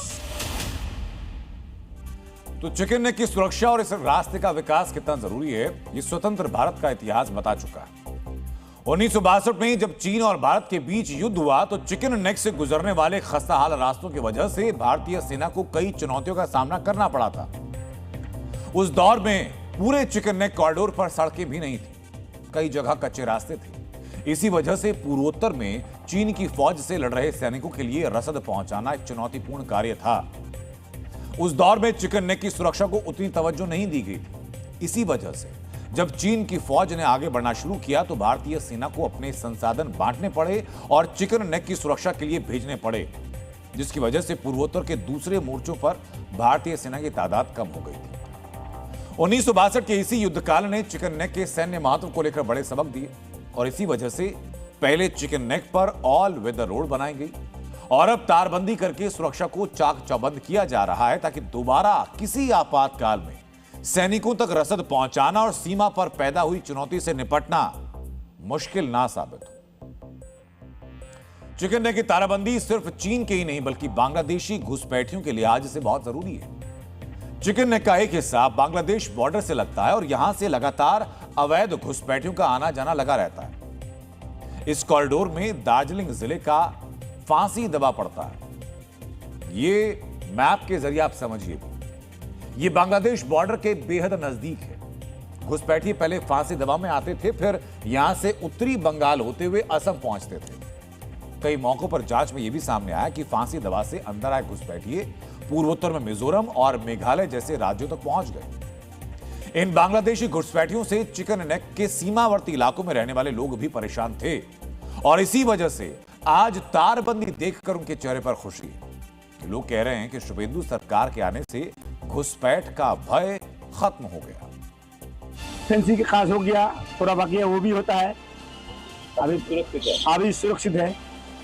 तो चिकन नेक की सुरक्षा और इस रास्ते का विकास कितना जरूरी है ये स्वतंत्र भारत का इतिहास बता चुका है। 1962 में जब चीन और भारत के बीच युद्ध हुआ तो चिकन नेक से गुजरने वाले खस्ताहाल रास्तों की वजह से भारतीय सेना को कई चुनौतियों का सामना करना पड़ा था। उस दौर में पूरे चिकन नेक कॉरिडोर पर सड़कें भी नहीं थी, कई जगह कच्चे रास्ते थे। इसी वजह से पूर्वोत्तर में चीन की फौज से लड़ रहे सैनिकों के लिए रसद पहुंचाना एक चुनौतीपूर्ण कार्य था। उस दौर में चिकन नेक की सुरक्षा को उतनी तवज्जो नहीं दी गई थी। इसी वजह से जब चीन की फौज ने आगे बढ़ना शुरू किया तो भारतीय सेना को अपने संसाधन बांटने पड़े और चिकन नेक की सुरक्षा के लिए भेजने पड़े, जिसकी वजह से पूर्वोत्तर के दूसरे मोर्चों पर भारतीय सेना की तादाद कम हो गई थी। 1962 के इसी युद्धकाल ने चिकन नेक के सैन्य महत्व को लेकर बड़े सबक दिए और इसी वजह से पहले चिकन नेक पर ऑल वेदर रोड बनाई गई और अब तारबंदी करके सुरक्षा को चाक चौबंद किया जा रहा है ताकि दोबारा किसी आपातकाल में सैनिकों तक रसद पहुंचाना और सीमा पर पैदा हुई चुनौती से निपटना मुश्किल ना साबित हो। चिकन नेक की ताराबंदी सिर्फ चीन के ही नहीं बल्कि बांग्लादेशी घुसपैठियों के लिहाज से बहुत जरूरी है। चिकन नेक का एक हिस्सा बांग्लादेश बॉर्डर से लगता है और यहां से लगातार अवैध घुसपैठियों का आना जाना लगा रहता है। इस कॉरिडोर में दार्जिलिंग जिले का फांसी दबा पड़ता है। ये मैप के जरिए आप समझिए, ये बांग्लादेश बॉर्डर के बेहद नजदीक है। घुसपैठिए पहले फांसी दबा में आते थे, फिर यहां से उत्तरी बंगाल होते हुए असम पहुंचते थे। कई मौकों पर जांच में यह भी सामने आया कि फांसी दबा से अंदर आए घुसपैठिए पूर्वोत्तर में मिजोरम और मेघालय जैसे राज्यों तक पहुंच गए। इन बांग्लादेशी घुसपैठियों से चिकन नेक के सीमावर्ती इलाकों में रहने वाले लोग भी परेशान थे और इसी वजह से आज तारबंदी देखकर उनके चेहरे पर खुशी है। लोग कह रहे हैं कि शुभेंदु सरकार के आने से घुसपैठ का भय खत्म हो गया। फेंसिंग खास हो गया, थोड़ा बाकी है वो भी होता है। अभी सुरक्षित है,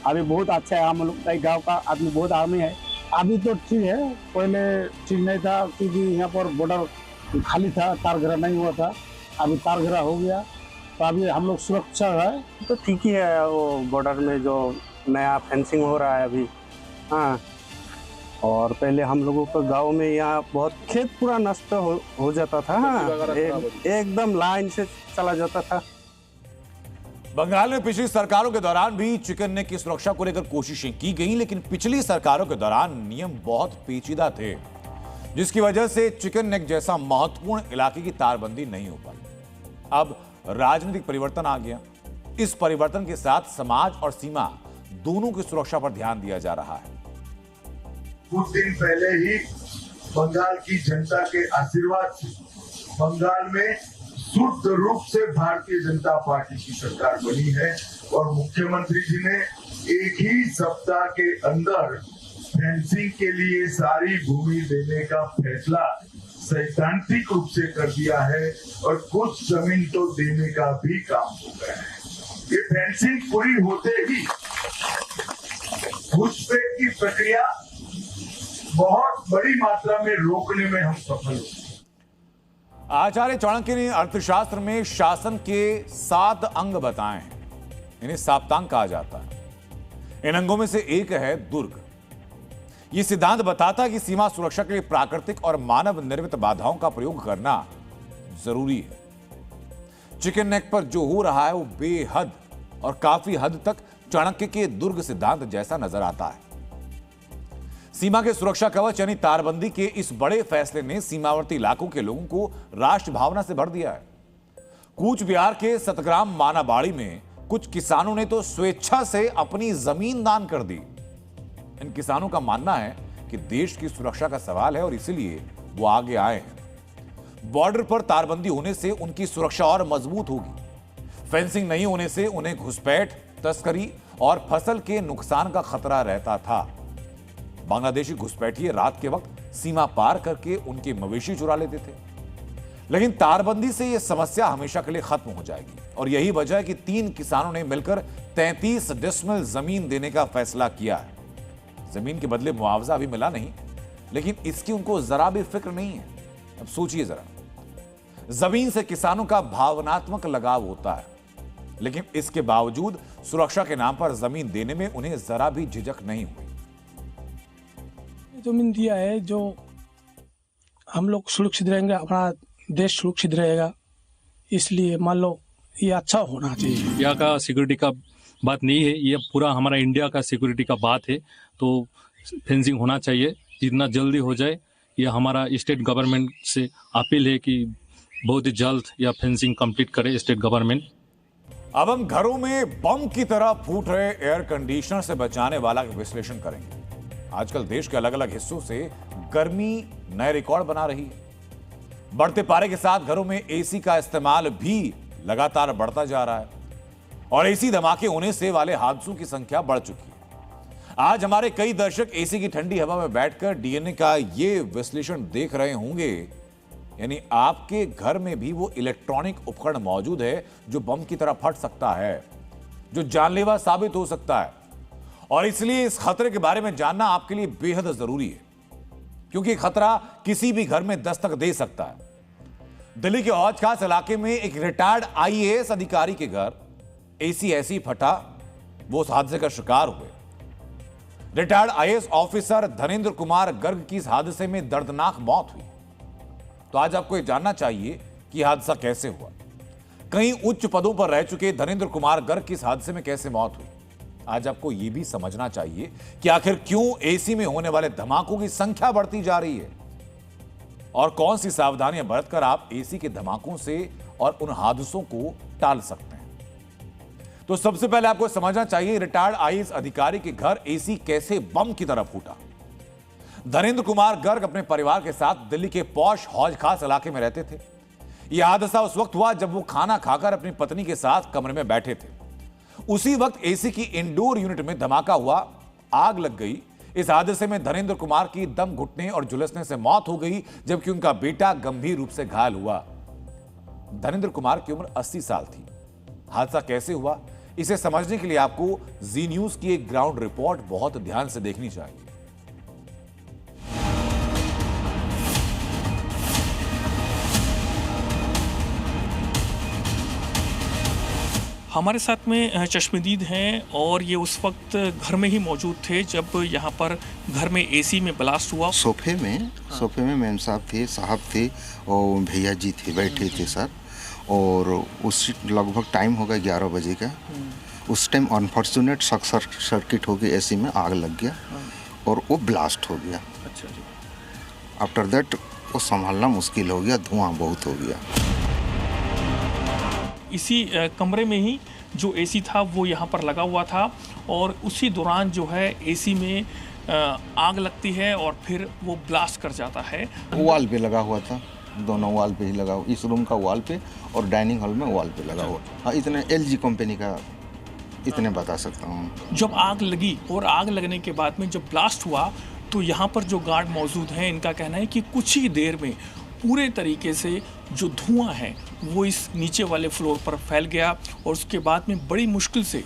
अभी बहुत अच्छा है। हम लोग गांव का आदमी बहुत आर्मी है। अभी तो ठीक है, पहले ठीक नहीं था क्योंकि यहाँ पर बॉर्डर खाली था, तार घेरा नहीं हुआ था। अभी तार घेरा हो गया तो अभी हम लोग सुरक्षा है। तो ठीक ही है, वो बॉर्डर में जो नया फेंसिंग हो रहा है अभी। हाँ, और पहले हम लोगों को गांव में यहाँ बहुत खेत पूरा नष्ट हो जाता था। हाँ, एकदम लाइन से चला जाता था। बंगाल में पिछली सरकारों के दौरान भी चिकन नेक की सुरक्षा को लेकर कोशिशें की गई, लेकिन पिछली सरकारों के दौरान नियम बहुत पेचीदा थे, जिसकी वजह से चिकन नेक जैसा महत्वपूर्ण इलाके की तारबंदी नहीं हो पाई। अब राजनीतिक परिवर्तन आ गया। इस परिवर्तन के साथ समाज और सीमा दोनों की सुरक्षा पर ध्यान दिया जा रहा है। कुछ दिन पहले ही बंगाल की जनता के आशीर्वाद से बंगाल में शुद्ध रूप से भारतीय जनता पार्टी की सरकार बनी है और मुख्यमंत्री जी ने एक ही सप्ताह के अंदर फेंसिंग के लिए सारी भूमि देने का फैसला सैद्धांतिक रूप से कर दिया है और कुछ जमीन तो देने का भी काम हो गया है। ये फेंसिंग पूरी होते ही घुसपैठ की प्रक्रिया बहुत बड़ी मात्रा में रोकने में हम सफल हुए। आचार्य चाणक्य ने अर्थशास्त्र में शासन के 7 अंग बताए हैं। इन्हें साप्तांग कहा जाता है। इन अंगों में से एक है दुर्ग। यह सिद्धांत बताता है कि सीमा सुरक्षा के लिए प्राकृतिक और मानव निर्मित बाधाओं का प्रयोग करना जरूरी है। चिकन नेक पर जो हो रहा है वो बेहद और काफी हद तक चाणक्य के दुर्ग सिद्धांत जैसा नजर आता है। सीमा के सुरक्षा कवच यानी तारबंदी के इस बड़े फैसले ने सीमावर्ती इलाकों के लोगों को राष्ट्र भावना से भर दिया है। कूच बिहार के सतग्राम मानाबाड़ी में कुछ किसानों ने तो स्वेच्छा से अपनी जमीन दान कर दी। इन किसानों का मानना है कि देश की सुरक्षा का सवाल है और इसीलिए वो आगे आए हैं। बॉर्डर पर तारबंदी होने से उनकी सुरक्षा और मजबूत होगी। फेंसिंग नहीं होने से उन्हें घुसपैठ, तस्करी और फसल के नुकसान का खतरा रहता था। बांग्लादेशी घुसपैठिए रात के वक्त सीमा पार करके उनके मवेशी चुरा लेते थे। लेकिन तारबंदी से यह समस्या हमेशा के लिए खत्म हो जाएगी और यही वजह है कि 3 किसानों ने मिलकर 33 डिसमिल जमीन देने का फैसला किया है। जमीन के बदले मुआवजा अभी मिला नहीं, लेकिन इसकी उनको जरा भी फिक्र नहीं है। अब सोचिए जरा, जमीन से किसानों का भावनात्मक लगाव होता है, लेकिन इसके बावजूद सुरक्षा के नाम पर जमीन देने में उन्हें जरा भी झिझक नहीं हुई। जमीन दिया है जो हम लोग सुरक्षित रहेंगे, हमारा देश सुरक्षित रहेगा, इसलिए मान लो ये अच्छा होना चाहिए। यहाँ का सिक्योरिटी का बात नहीं है, ये पूरा हमारा इंडिया का सिक्योरिटी का बात है। तो फेंसिंग होना चाहिए, जितना जल्दी हो जाए। ये हमारा स्टेट गवर्नमेंट से अपील है कि बहुत ही जल्द यह फेंसिंग कंप्लीट करे स्टेट गवर्नमेंट। अब हम घरों में बम की तरह फूट रहे एयर कंडीशनर से बचाने वाला विश्लेषण करेंगे। आजकल देश के अलग अलग हिस्सों से गर्मी नए रिकॉर्ड बना रही है। बढ़ते पारे के साथ घरों में एसी का इस्तेमाल भी लगातार बढ़ता जा रहा है और एसी धमाके होने से वाले हादसों की संख्या बढ़ चुकी है। आज हमारे कई दर्शक एसी की ठंडी हवा में बैठकर डीएनए का ये विश्लेषण देख रहे होंगे। यानी आपके घर में भी वो इलेक्ट्रॉनिक उपकरण मौजूद है जो बम की तरह फट सकता है, जो जानलेवा साबित हो सकता है। और इसलिए इस खतरे के बारे में जानना आपके लिए बेहद जरूरी है, क्योंकि खतरा किसी भी घर में दस्तक दे सकता है। दिल्ली के हौज खास इलाके में एक रिटायर्ड आईएएस अधिकारी के घर एसी ऐसी फटा, वो उस हादसे का शिकार हुए। Retired IAS officer Dhanendra Kumar Garg की इस हादसे में दर्दनाक मौत हुई। तो आज आपको यह जानना चाहिए कि यह हादसा कैसे हुआ। कई उच्च पदों पर रह चुके धनेंद्र कुमार गर्ग की इस हादसे में कैसे मौत हुई। आज आपको यह भी समझना चाहिए कि आखिर क्यों एसी में होने वाले धमाकों की संख्या बढ़ती जा रही है और कौन सी सावधानियां बरतकर आप एसी के धमाकों से और उन हादसों को टाल सकते हैं। तो सबसे पहले आपको समझना चाहिए रिटायर्ड आईएएस अधिकारी के घर एसी कैसे बम की तरह फूटा। धनेंद्र कुमार गर्ग अपने परिवार के साथ दिल्ली के पॉश हौज खास इलाके में रहते थे। यह हादसा उस वक्त हुआ जब वो खाना खाकर अपनी पत्नी के साथ कमरे में बैठे थे। उसी वक्त एसी की इंडोर यूनिट में धमाका हुआ, आग लग गई। इस हादसे में धनेंद्र कुमार की दम घुटने और झुलसने से मौत हो गई, जबकि उनका बेटा गंभीर रूप से घायल हुआ। धनेंद्र कुमार की उम्र 80 साल थी। हादसा कैसे हुआ, इसे समझने के लिए आपको जी न्यूज की एक ग्राउंड रिपोर्ट बहुत ध्यान से देखनी चाहिए। हमारे साथ में चश्मदीद हैं और ये उस वक्त घर में ही मौजूद थे जब यहाँ पर घर में एसी में ब्लास्ट हुआ। सोफे में मैम साहब थे और भैया जी थे, बैठे थे सर। और उस लगभग टाइम होगा 11 बजे का। उस टाइम अनफॉर्चुनेट सर्किट हो गई, एसी में आग लग गया और वो ब्लास्ट हो गया। अच्छा जी। आफ्टर दैट वो संभालना मुश्किल हो गया, धुआं बहुत हो गया। इसी कमरे में ही जो एसी था वो यहाँ पर लगा हुआ था और उसी दौरान जो है एसी में आग लगती है और फिर वो ब्लास्ट कर जाता है। वॉल पे लगा हुआ था, दोनों वॉल पे ही लगा हुआ, इस रूम का वॉल पे और डाइनिंग हॉल में वॉल पे लगा हुआ। हाँ, इतने एलजी कंपनी का इतने बता सकता हूँ। जब आग लगी और आग लगने के बाद में जब ब्लास्ट हुआ तो यहाँ पर जो गार्ड मौजूद हैं इनका कहना है कि कुछ ही देर में पूरे तरीके से जो धुआं है वो इस नीचे वाले फ्लोर पर फैल गया और उसके बाद में बड़ी मुश्किल से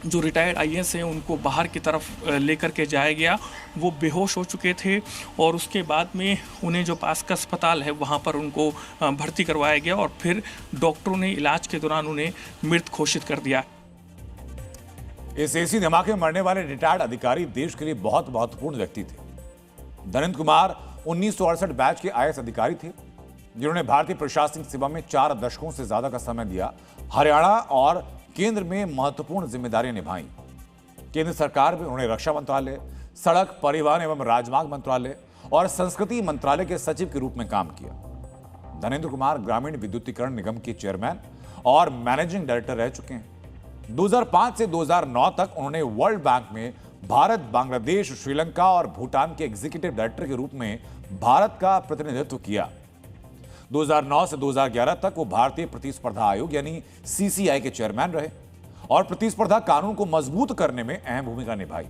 जो रिटायर्ड आईएएस हैं उनको बाहर की तरफ लेकर के जाया गया। वो बेहोश हो चुके थे और उसके बाद में उन्हें जो पास का अस्पताल है वहाँ पर उनको भर्ती करवाया गया और फिर डॉक्टरों ने इलाज के दौरान उन्हें मृत घोषित कर दिया। इस एसी धमाके में मरने वाले रिटायर्ड अधिकारी देश के लिए बहुत महत्वपूर्ण व्यक्ति थे। धनेंद्र कुमार 1968 बैच के आईएएस अधिकारी थे, जिन्होंने भारतीय प्रशासनिक सेवा में 4 दशकों से ज्यादा का समय दिया। हरियाणा और केंद्र में महत्वपूर्ण जिम्मेदारियां निभाई। केंद्र सरकार में उन्होंने रक्षा मंत्रालय, सड़क परिवहन एवं राजमार्ग मंत्रालय और संस्कृति मंत्रालय के सचिव के रूप में काम किया। धनेंद्र कुमार ग्रामीण विद्युतीकरण निगम के चेयरमैन और मैनेजिंग डायरेक्टर रह चुके हैं। 2005 से 2009 तक उन्होंने वर्ल्ड बैंक में भारत, बांग्लादेश, श्रीलंका और भूटान के एग्जीक्यूटिव डायरेक्टर के रूप में भारत का प्रतिनिधित्व किया। 2009 से 2011 तक वो भारतीय प्रतिस्पर्धा आयोग यानी CCI के चेयरमैन रहे और प्रतिस्पर्धा कानून को मजबूत करने में अहम भूमिका निभाई।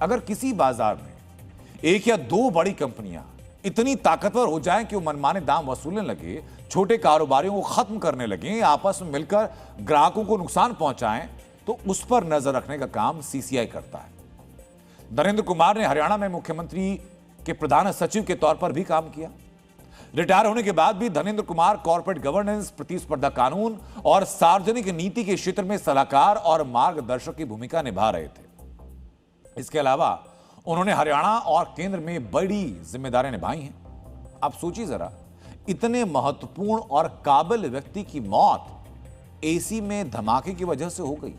अगर किसी बाजार में एक या दो बड़ी कंपनियां इतनी ताकतवर हो जाएं कि वो मनमाने दाम वसूलने लगे, छोटे कारोबारियों को खत्म करने लगे, आपस में मिलकर ग्राहकों को नुकसान पहुंचाएं, तो उस पर नजर रखने का काम CCI करता है। नरेंद्र कुमार ने हरियाणा में मुख्यमंत्री के प्रधान सचिव के तौर पर भी काम किया। रिटायर होने के बाद भी धर्मेंद्र कुमार कॉर्पोरेट गवर्नेंस, प्रतिस्पर्धा कानून और सार्वजनिक नीति के क्षेत्र में सलाहकार और मार्गदर्शक की भूमिका निभा रहे थे। इसके अलावा उन्होंने हरियाणा और केंद्र में बड़ी जिम्मेदारियां निभाई हैं। आप सोचिए जरा, इतने महत्वपूर्ण और काबिल व्यक्ति की मौत AC में धमाके की वजह से हो गई।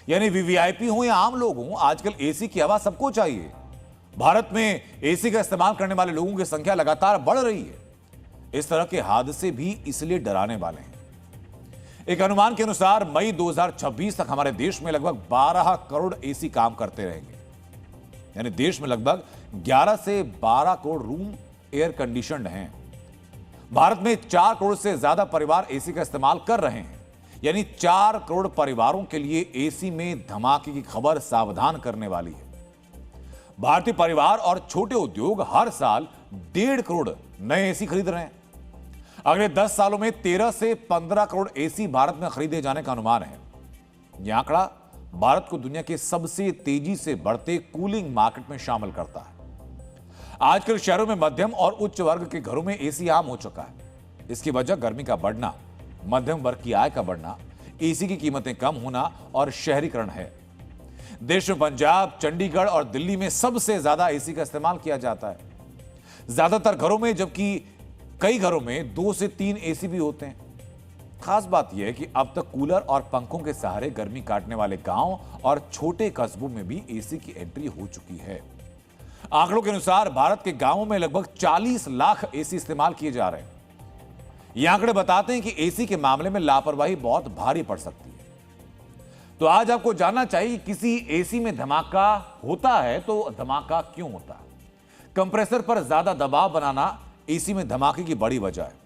यानी VVIP हो या आम लोग हों, आजकल AC की हवा सबको चाहिए। भारत में AC का इस्तेमाल करने वाले लोगों की संख्या लगातार बढ़ रही है। इस तरह के हादसे भी इसलिए डराने वाले हैं। एक अनुमान के अनुसार मई 2026 तक हमारे देश में लगभग 12 करोड़ AC काम करते रहेंगे। यानी देश में लगभग 11 से 12 करोड़ रूम एयर कंडीशनड हैं। भारत में 4 करोड़ से ज्यादा परिवार AC का इस्तेमाल कर रहे हैं। यानी 4 करोड़ परिवारों के लिए AC में धमाके की खबर सावधान करने वाली है। भारतीय परिवार और छोटे उद्योग हर साल 1.5 करोड़ नए AC खरीद रहे हैं। अगले 10 सालों में 13 से 15 करोड़ AC भारत में खरीदे जाने का अनुमान है। यह आंकड़ा भारत को दुनिया के सबसे तेजी से बढ़ते कूलिंग मार्केट में शामिल करता है। आजकल शहरों में मध्यम और उच्च वर्ग के घरों में AC आम हो चुका है। इसकी वजह गर्मी का बढ़ना, मध्यम वर्ग की आय का बढ़ना, AC की कीमतें कम होना और शहरीकरण है। देश में पंजाब, चंडीगढ़ और दिल्ली में सबसे ज्यादा AC का इस्तेमाल किया जाता है, ज्यादातर घरों में, जबकि कई घरों में 2 से 3 AC भी होते हैं। खास बात यह है कि अब तक कूलर और पंखों के सहारे गर्मी काटने वाले गांव और छोटे कस्बों में भी AC की एंट्री हो चुकी है। आंकड़ों के अनुसार भारत के गांवों में लगभग 40 लाख AC इस्तेमाल किए जा रहे हैं। ये आंकड़े बताते हैं कि AC के मामले में लापरवाही बहुत भारी पड़ सकती है। तो आज आपको जानना चाहिए कि किसी AC में धमाका होता है तो धमाका क्यों होता है। कंप्रेसर पर ज्यादा दबाव बनाना AC में धमाके की बड़ी वजह है।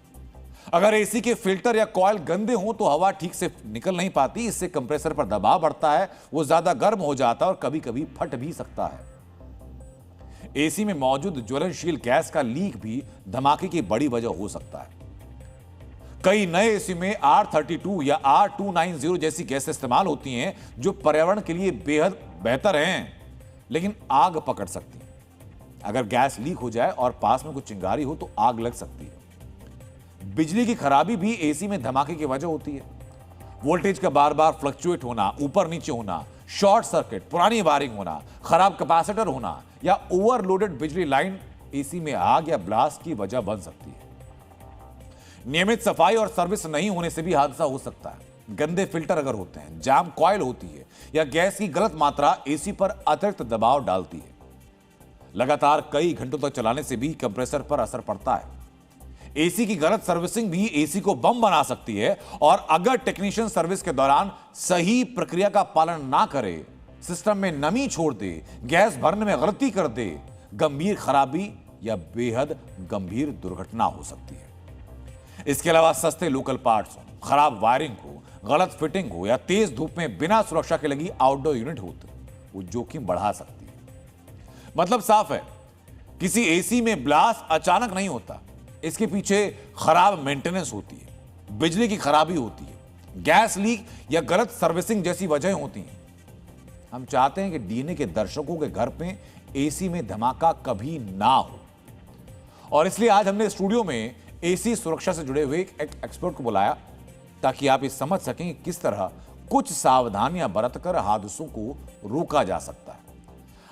अगर AC के फिल्टर या कॉइल गंदे हों तो हवा ठीक से निकल नहीं पाती, इससे कंप्रेसर पर दबाव बढ़ता है, वो ज्यादा गर्म हो जाता है और कभी कभी फट भी सकता है। AC में मौजूद ज्वलनशील गैस का लीक भी धमाके की बड़ी वजह हो सकता है। कई नए AC में R32 या R290 जैसी गैस इस्तेमाल होती हैं जो पर्यावरण के लिए बेहद बेहतर हैं, लेकिन आग पकड़ सकती है। अगर गैस लीक हो जाए और पास में कुछ चिंगारी हो तो आग लग सकती है। बिजली की खराबी भी AC में धमाके की वजह होती है। वोल्टेज का बार बार फ्लक्चुएट होना, ऊपर नीचे होना, शॉर्ट सर्किट, पुरानी वायरिंग होना, खराब कैपेसिटर होना या ओवरलोडेड बिजली लाइन AC में आग या ब्लास्ट की वजह बन सकती है। नियमित सफाई और सर्विस नहीं होने से भी हादसा हो सकता है। गंदे फिल्टर अगर होते हैं, जाम कॉइल होती है या गैस की गलत मात्रा AC पर अतिरिक्त दबाव डालती है। लगातार कई घंटों तक चलाने से भी कंप्रेसर पर असर पड़ता है। AC की गलत सर्विसिंग भी AC को बम बना सकती है और अगर टेक्नीशियन सर्विस के दौरान सही प्रक्रिया का पालन ना करे, सिस्टम में नमी छोड़ दे, गैस भरने में गलती कर दे, गंभीर खराबी या बेहद गंभीर दुर्घटना हो सकती है। इसके अलावा सस्ते लोकल पार्ट्स हो, खराब वायरिंग हो, गलत फिटिंग हो या तेज धूप में बिना सुरक्षा के लगी आउटडोर यूनिट हो तो वो जोखिम बढ़ा सकती है। मतलब साफ है, किसी AC में ब्लास्ट अचानक नहीं होता, इसके पीछे खराब मेंटेनेंस होती है, बिजली की खराबी होती है, गैस लीक या गलत सर्विसिंग जैसी वजहें होती हैं। हम चाहते हैं कि DNA के दर्शकों के घर पे AC में धमाका कभी ना हो और इसलिए आज हमने स्टूडियो में AC सुरक्षा से जुड़े हुए एक एक्सपर्ट को बुलाया ताकि आप ये समझ सकें कि किस तरह कुछ सावधानियां बरतकर हादसों को रोका जा सकता है।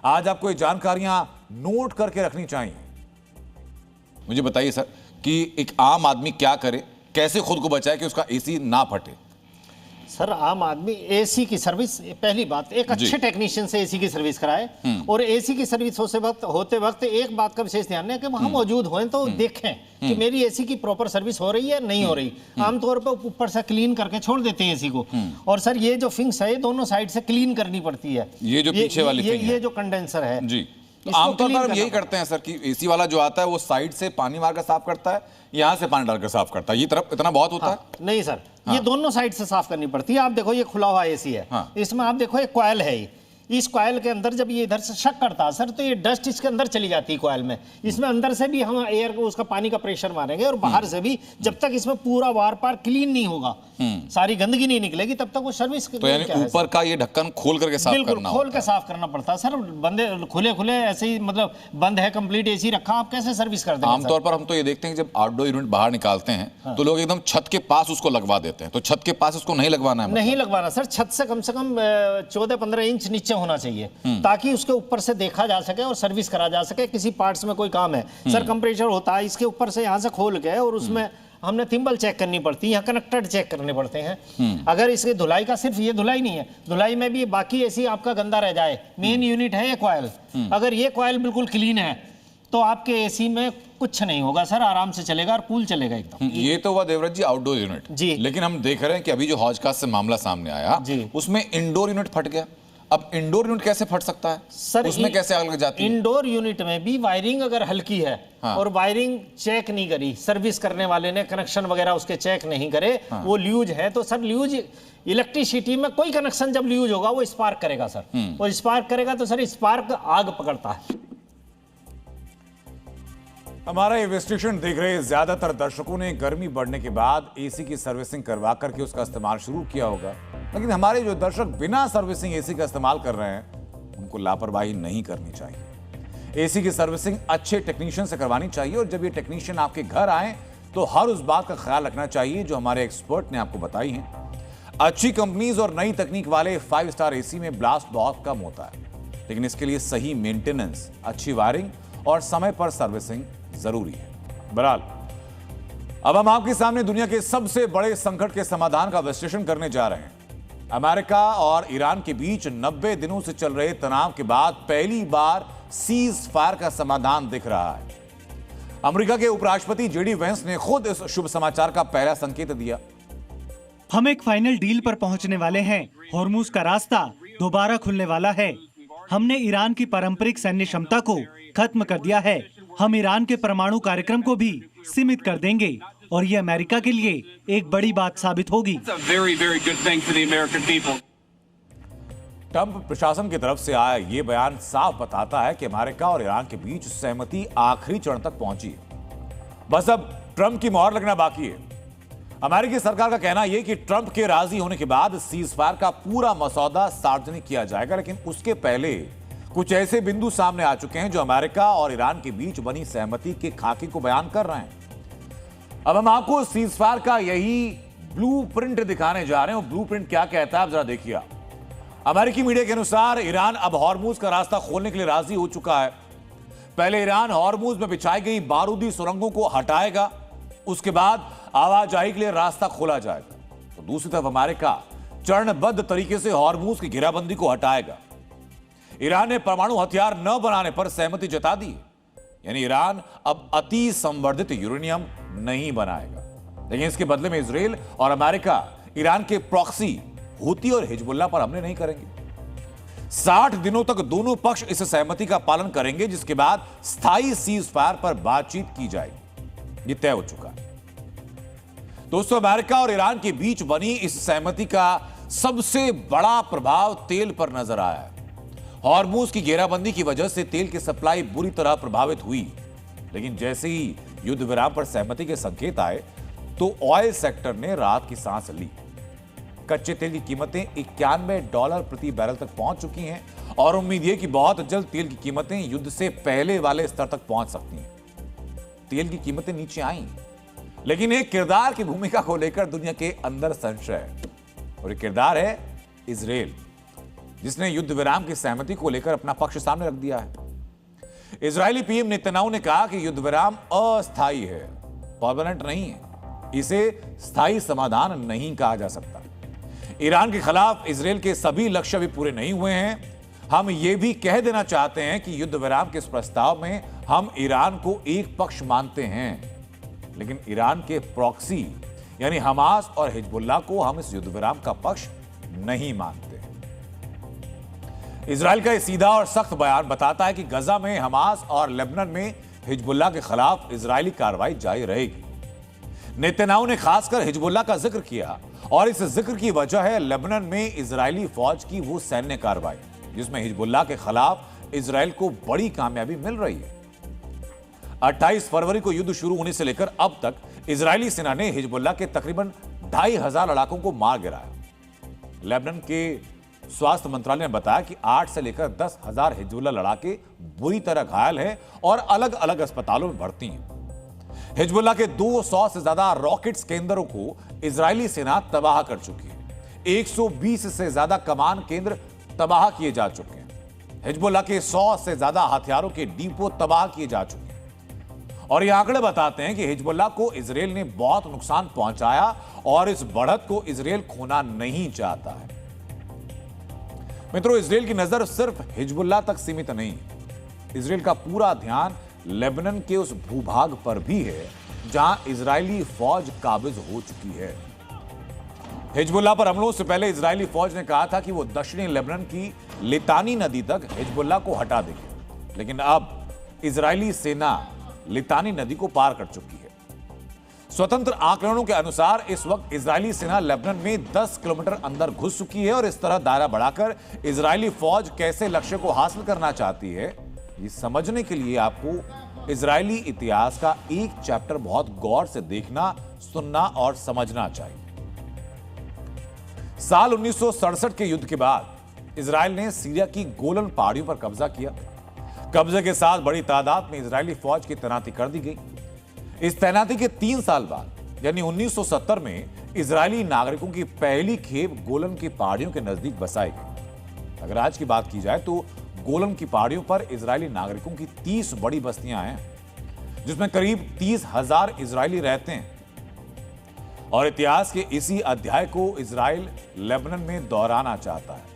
आज आपको ये जानकारियां नोट करके रखनी चाहिए। मुझे बताइए सर कि एक आम आदमी क्या करे, कैसे खुद को बचाए कि उसका AC ना फटे। सर आम आदमी एसी की सर्विस, पहली बात एक अच्छे टेक्नीशियन से एसी की सर्विस कराए, और एसी की सर्विस होते वक्त एक बात का विशेष ध्यान है कि वहां मौजूद हों तो देखें कि मेरी एसी की प्रॉपर सर्विस हो रही है नहीं हो रही। आमतौर पर ऊपर से क्लीन करके छोड़ देते हैं एसी को, और सर ये जो फिंक्स है दोनों साइड से क्लीन करनी पड़ती है। ये जो पीछे वाली ये जो कंडेंसर है जी, तो आमतौर पर हम यही करते हैं सर कि एसी वाला जो आता है वो साइड से पानी मारकर साफ करता है, यहाँ से पानी डालकर साफ करता है, ये तरफ इतना बहुत होता है? नहीं सर, ये दोनों साइड से साफ करनी पड़ती है। आप देखो ये खुला हुआ एसी है, इसमें आप देखो एक कॉइल है, इस कॉइल के अंदर जब ये इधर से शक करता है सर तो ये डस्ट इसके अंदर चली जाती है कॉइल में। इसमें अंदर से भी हम एयर को उसका पानी का प्रेशर मारेंगे, और बाहर से भी जब तक इसमें पूरा वार पार क्लीन नहीं होगा, सारी गंदगी नहीं निकलेगी, तब तक वो सर्विस। तो यानी ऊपर का ये ढक्कन खोल करके साफ करना, बिल्कुल खोल के साफ करना पड़ता है सर। बंदे खुले ऐसे ही, मतलब बंद है कंप्लीट एसी रखा, आप कैसे सर्विस कर देंगे? आमतौर पर हम तो ये देखते हैं जब आउटडोर यूनिट बाहर निकालते हैं तो लोग एकदम छत के पास उसको लगवा देते हैं, तो छत के पास उसको नहीं लगवाना है? नहीं लगवाना सर, छत से कम 14-15 इंच नीचे होना चाहिए, ताकि उसके ऊपर से देखा जा सके और सर्विस करा जा सके। किसी पार्ट्स में कोई काम है सर, कंप्रेसर होता है इसके ऊपर से, यहाँ से खोल के, और उसमें हमने थिम्बल चेक करनी पड़ती है, यहाँ कनेक्टेड चेक करने पड़ते हैं। अगर इसकी धुलाई का सिर्फ ये धुलाई नहीं है, धुलाई में भी बाकी एसी आपका गंदा रह जाए, मेन यूनिट है ये कॉइल, अगर ये कॉइल बिल्कुल क्लीन है तो आपके एसी में कुछ नहीं होगा सर, आराम से चलेगा और कूल चलेगा एकदम। ये तो हुआ देवव्रत जी आउटडोर यूनिट जी, लेकिन हम देख रहे हैं कि अभी जो हौजखास से मामला सामने आया उसमें इंडोर यूनिट फट गया। अब इंडोर यूनिट कैसे फट सकता है सर? उसमें कैसे आग लग जाती है? इंडोर यूनिट में भी वायरिंग अगर हल्की है और वायरिंग चेक नहीं करी, सर्विस करने वाले ने कनेक्शन वगैरह उसके चेक नहीं करे, वो ल्यूज है, तो सर ल्यूज इलेक्ट्रिसिटी में कोई कनेक्शन जब ल्यूज होगा वो स्पार्क करेगा सर, वो स्पार्क करेगा तो सर स्पार्क आग पकड़ता है। हमारा इन्वेस्टिगेशन देख रहे ज्यादातर दर्शकों ने गर्मी बढ़ने के बाद एसी की सर्विसिंग करवा करके उसका इस्तेमाल शुरू किया होगा, लेकिन हमारे जो दर्शक बिना सर्विसिंग एसी का इस्तेमाल कर रहे हैं उनको लापरवाही नहीं करनी चाहिए। एसी की सर्विसिंग अच्छे टेक्नीशियन से करवानी चाहिए, और जब ये टेक्नीशियन आपके घर आए तो हर उस बात का ख्याल रखना चाहिए जो हमारे एक्सपर्ट ने आपको बताई है। अच्छी कंपनीज और नई तकनीक वाले 5 स्टार एसी में ब्लास्ट बहुत कम होता है, लेकिन इसके लिए सही मेंटेनेंस, अच्छी वायरिंग और समय पर सर्विसिंग जरूरी है। बहरहाल अब हम आपके सामने दुनिया के सबसे बड़े संकट के समाधान का विश्लेषण करने जा रहे हैं। अमेरिका और ईरान के बीच 90 दिनों से चल रहे तनाव के बाद पहली बार सीज फायर का समाधान दिख रहा है। अमेरिका के उपराष्ट्रपति जेडी वेंस ने खुद इस शुभ समाचार का पहला संकेत दिया। हम एक फाइनल डील पर पहुंचने वाले हैं। हॉर्मुज का रास्ता दोबारा खुलने वाला है। हमने ईरान की पारंपरिक सैन्य क्षमता को खत्म कर दिया है। हम ईरान के परमाणु कार्यक्रम को भी सीमित कर देंगे, और ये अमेरिका के लिए एक बड़ी बात साबित होगी। ट्रंप प्रशासन की तरफ से आया ये बयान साफ बताता है कि अमेरिका और ईरान के बीच सहमति आखिरी चरण तक पहुंची है। बस अब ट्रंप की मोहर लगना बाकी है। अमेरिकी सरकार का कहना यह कि ट्रंप के राजी होने के बाद सीज फायर का पूरा मसौदा सार्वजनिक किया जाएगा, लेकिन उसके पहले कुछ ऐसे बिंदु सामने आ चुके हैं जो अमेरिका और ईरान के बीच बनी सहमति के खाके को बयान कर रहे हैं। अब हम आपको सीज फायर का यही ब्लूप्रिंट दिखाने जा रहे हैं। ब्लूप्रिंट क्या कहता है आप जरा देखिए। अमेरिकी मीडिया के अनुसार ईरान अब हॉर्मुज का रास्ता खोलने के लिए राजी हो चुका है। पहले ईरान हॉर्मुज में बिछाई गई बारूदी सुरंगों को हटाएगा, उसके बाद आवाजाही के लिए रास्ता खोला जाएगा। तो दूसरी तरफ अमेरिका चरणबद्ध तरीके से हॉर्मुज की घेराबंदी को हटाएगा। ईरान ने परमाणु हथियार न बनाने पर सहमति जता दी, यानी ईरान अब अति संवर्धित यूरेनियम नहीं बनाएगा, लेकिन इसके बदले में इजराइल और अमेरिका ईरान के प्रॉक्सी हूती और हिजबुल्लाह पर हमले नहीं करेंगे। 60 दिनों तक दोनों पक्ष इस सहमति का पालन करेंगे, जिसके बाद स्थायी सीज फायर पर बातचीत की जाएगी। यह तय हो चुका है। दोस्तों, अमेरिका और ईरान के बीच बनी इस सहमति का सबसे बड़ा प्रभाव तेल पर नजर आया है। हॉर्मुज की घेराबंदी की वजह से तेल की सप्लाई बुरी तरह प्रभावित हुई, लेकिन जैसे ही युद्ध विराम पर सहमति के संकेत आए तो ऑयल सेक्टर ने राहत की सांस ली। कच्चे तेल की कीमतें $91 प्रति बैरल तक पहुंच चुकी हैं, और उम्मीद है कि बहुत जल्द तेल की कीमतें युद्ध से पहले वाले स्तर तक पहुंच सकती हैं। तेल की कीमतें नीचे आई, लेकिन एक किरदार की भूमिका को लेकर दुनिया के अंदर संशय है, और ये किरदार है इजराइल, जिसने युद्ध विराम की सहमति को लेकर अपना पक्ष सामने रख दिया है। इजरायली पीएम नेतन्याहू ने कहा कि युद्ध विराम अस्थायी है, परमानेंट नहीं है, इसे स्थायी समाधान नहीं कहा जा सकता। ईरान के खिलाफ इजराइल के सभी लक्ष्य भी पूरे नहीं हुए हैं। हम ये भी कह देना चाहते हैं कि युद्ध विराम के इस प्रस्ताव में हम ईरान को एक पक्ष मानते हैं, लेकिन ईरान के प्रॉक्सी यानी हमास और हिजबुल्लाह को हम इस युद्ध विराम का पक्ष नहीं मानते। इजराइल का यह सीधा और सख्त बयान बताता है कि गजा में हमास और लेबनान में हिजबुल्लाह के खिलाफ इजरायली कार्रवाई जारी रहेगी। नेतन्याहू ने खासकर हिजबुल्लाह का जिक्र किया और इस जिक्र की वजह है लेबनान में इजरायली फौज की वो सैन्य कार्रवाई जिसमें हिजबुल्लाह के खिलाफ इजराइल को बड़ी कामयाबी मिल रही है। 28 फरवरी को युद्ध शुरू होने से लेकर अब तक इजरायली सेना ने हिजबुल्लाह के तकरीबन 2500 लड़ाकों को मार गिराया। लेबनान के स्वास्थ्य मंत्रालय ने बताया कि 8 से लेकर 10,000 हिजबुल्लाह लड़ाके बुरी तरह घायल हैं और अलग अलग अस्पतालों में भर्ती हैं। हिजबुल्लाह के 200 से ज्यादा रॉकेट्स केंद्रों को इजरायली सेना तबाह कर चुकी है। 120 से ज्यादा कमान केंद्र तबाह किए जा चुके हैं। हिजबुल्लाह के 100 से ज्यादा हथियारों के डिपो तबाह किए जा चुके हैं। और ये आंकड़े बताते हैं कि हिजबुल्लाह को इजराइल ने बहुत नुकसान पहुंचाया और इस बढ़त को इजराइल खोना नहीं चाहता है। मित्रों, इजराइल की नजर सिर्फ हिजबुल्लाह तक सीमित नहीं है। इजराइल का पूरा ध्यान लेबनान के उस भूभाग पर भी है जहां इजरायली फौज काबिज हो चुकी है। हिजबुल्लाह पर हमलों से पहले इजरायली फौज ने कहा था कि वो दक्षिणी लेबनान की लितानी नदी तक हिजबुल्लाह को हटा देगी, लेकिन अब इजरायली सेना लितानी नदी को पार कर चुकी है। स्वतंत्र आंकड़ों के अनुसार इस वक्त इजरायली सेना लेबनान में 10 किलोमीटर अंदर घुस चुकी है और इस तरह दायरा बढ़ाकर इजरायली फौज कैसे लक्ष्य को हासिल करना चाहती है, ये समझने के लिए आपको इजरायली इतिहास का एक चैप्टर बहुत गौर से देखना, सुनना और समझना चाहिए। साल 1967 के युद्ध के बाद इजराइल ने सीरिया की गोलन पहाड़ियों पर कब्जा किया। कब्जे के साथ बड़ी तादाद में इजरायली फौज की तैनाती कर दी गई। इस तैनाती के 3 साल बाद यानी 1970 में इजरायली नागरिकों की पहली खेप गोलन की पहाड़ियों के नजदीक बसाई गई। अगर आज की बात की जाए तो गोलन की पहाड़ियों पर इजरायली नागरिकों की 30 बड़ी बस्तियां हैं, जिसमें करीब 30,000 इजरायली रहते हैं। और इतिहास के इसी अध्याय को इजराइल लेबनान में दोहराना चाहता है,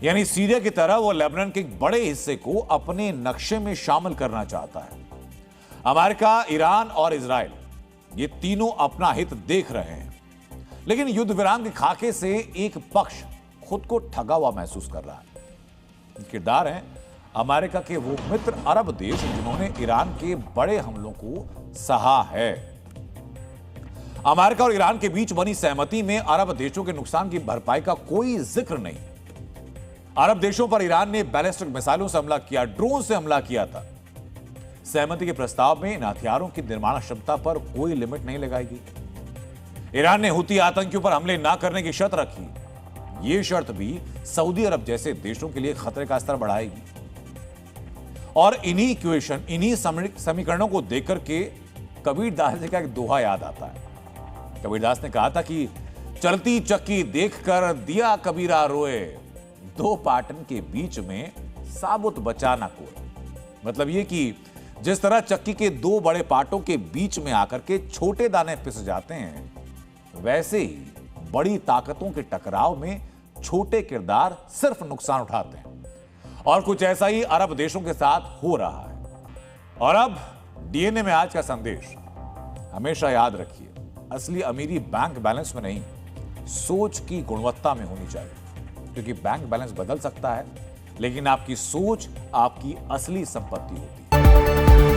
यानी सीरिया की तरह वो लेबनान के एक बड़े हिस्से को अपने नक्शे में शामिल करना चाहता है। अमेरिका, ईरान और इजराइल ये तीनों अपना हित देख रहे हैं, लेकिन युद्ध विराम के खाके से एक पक्ष खुद को ठगा हुआ महसूस कर रहा है। किरदार हैं अमेरिका के वो मित्र अरब देश जिन्होंने ईरान के बड़े हमलों को सहा है। अमेरिका और ईरान के बीच बनी सहमति में अरब देशों के नुकसान की भरपाई का कोई जिक्र नहीं। अरब देशों पर ईरान ने बैलिस्टिक मिसाइलों से हमला किया, ड्रोन से हमला किया था। सहमति के प्रस्ताव में इन हथियारों की निर्माण क्षमता पर कोई लिमिट नहीं लगाई गई। ईरान ने हुती आतंकियों पर हमले न करने की शर्त रखी। यह शर्त भी सऊदी अरब जैसे देशों के लिए खतरे का स्तर बढ़ाएगी। और इन्हीं इक्वेशन, इन्हीं समीकरणों को देखकर के कबीरदास जी का एक दोहा याद आता है। कबीरदास ने कहा था कि चलती चक्की देखकर दिया कबीरा रोए, 2 पाटन के बीच में साबुत बचा ना कोई। मतलब ये कि जिस तरह चक्की के 2 बड़े पाटों के बीच में आकर के छोटे दाने पिस जाते हैं, वैसे ही बड़ी ताकतों के टकराव में छोटे किरदार सिर्फ नुकसान उठाते हैं। और कुछ ऐसा ही अरब देशों के साथ हो रहा है। और अब डीएनए में आज का संदेश, हमेशा याद रखिए, असली अमीरी बैंक बैलेंस में नहीं, सोच की गुणवत्ता में होनी चाहिए। क्योंकि बैंक बैलेंस बदल सकता है, लेकिन आपकी सोच आपकी असली संपत्ति होती है।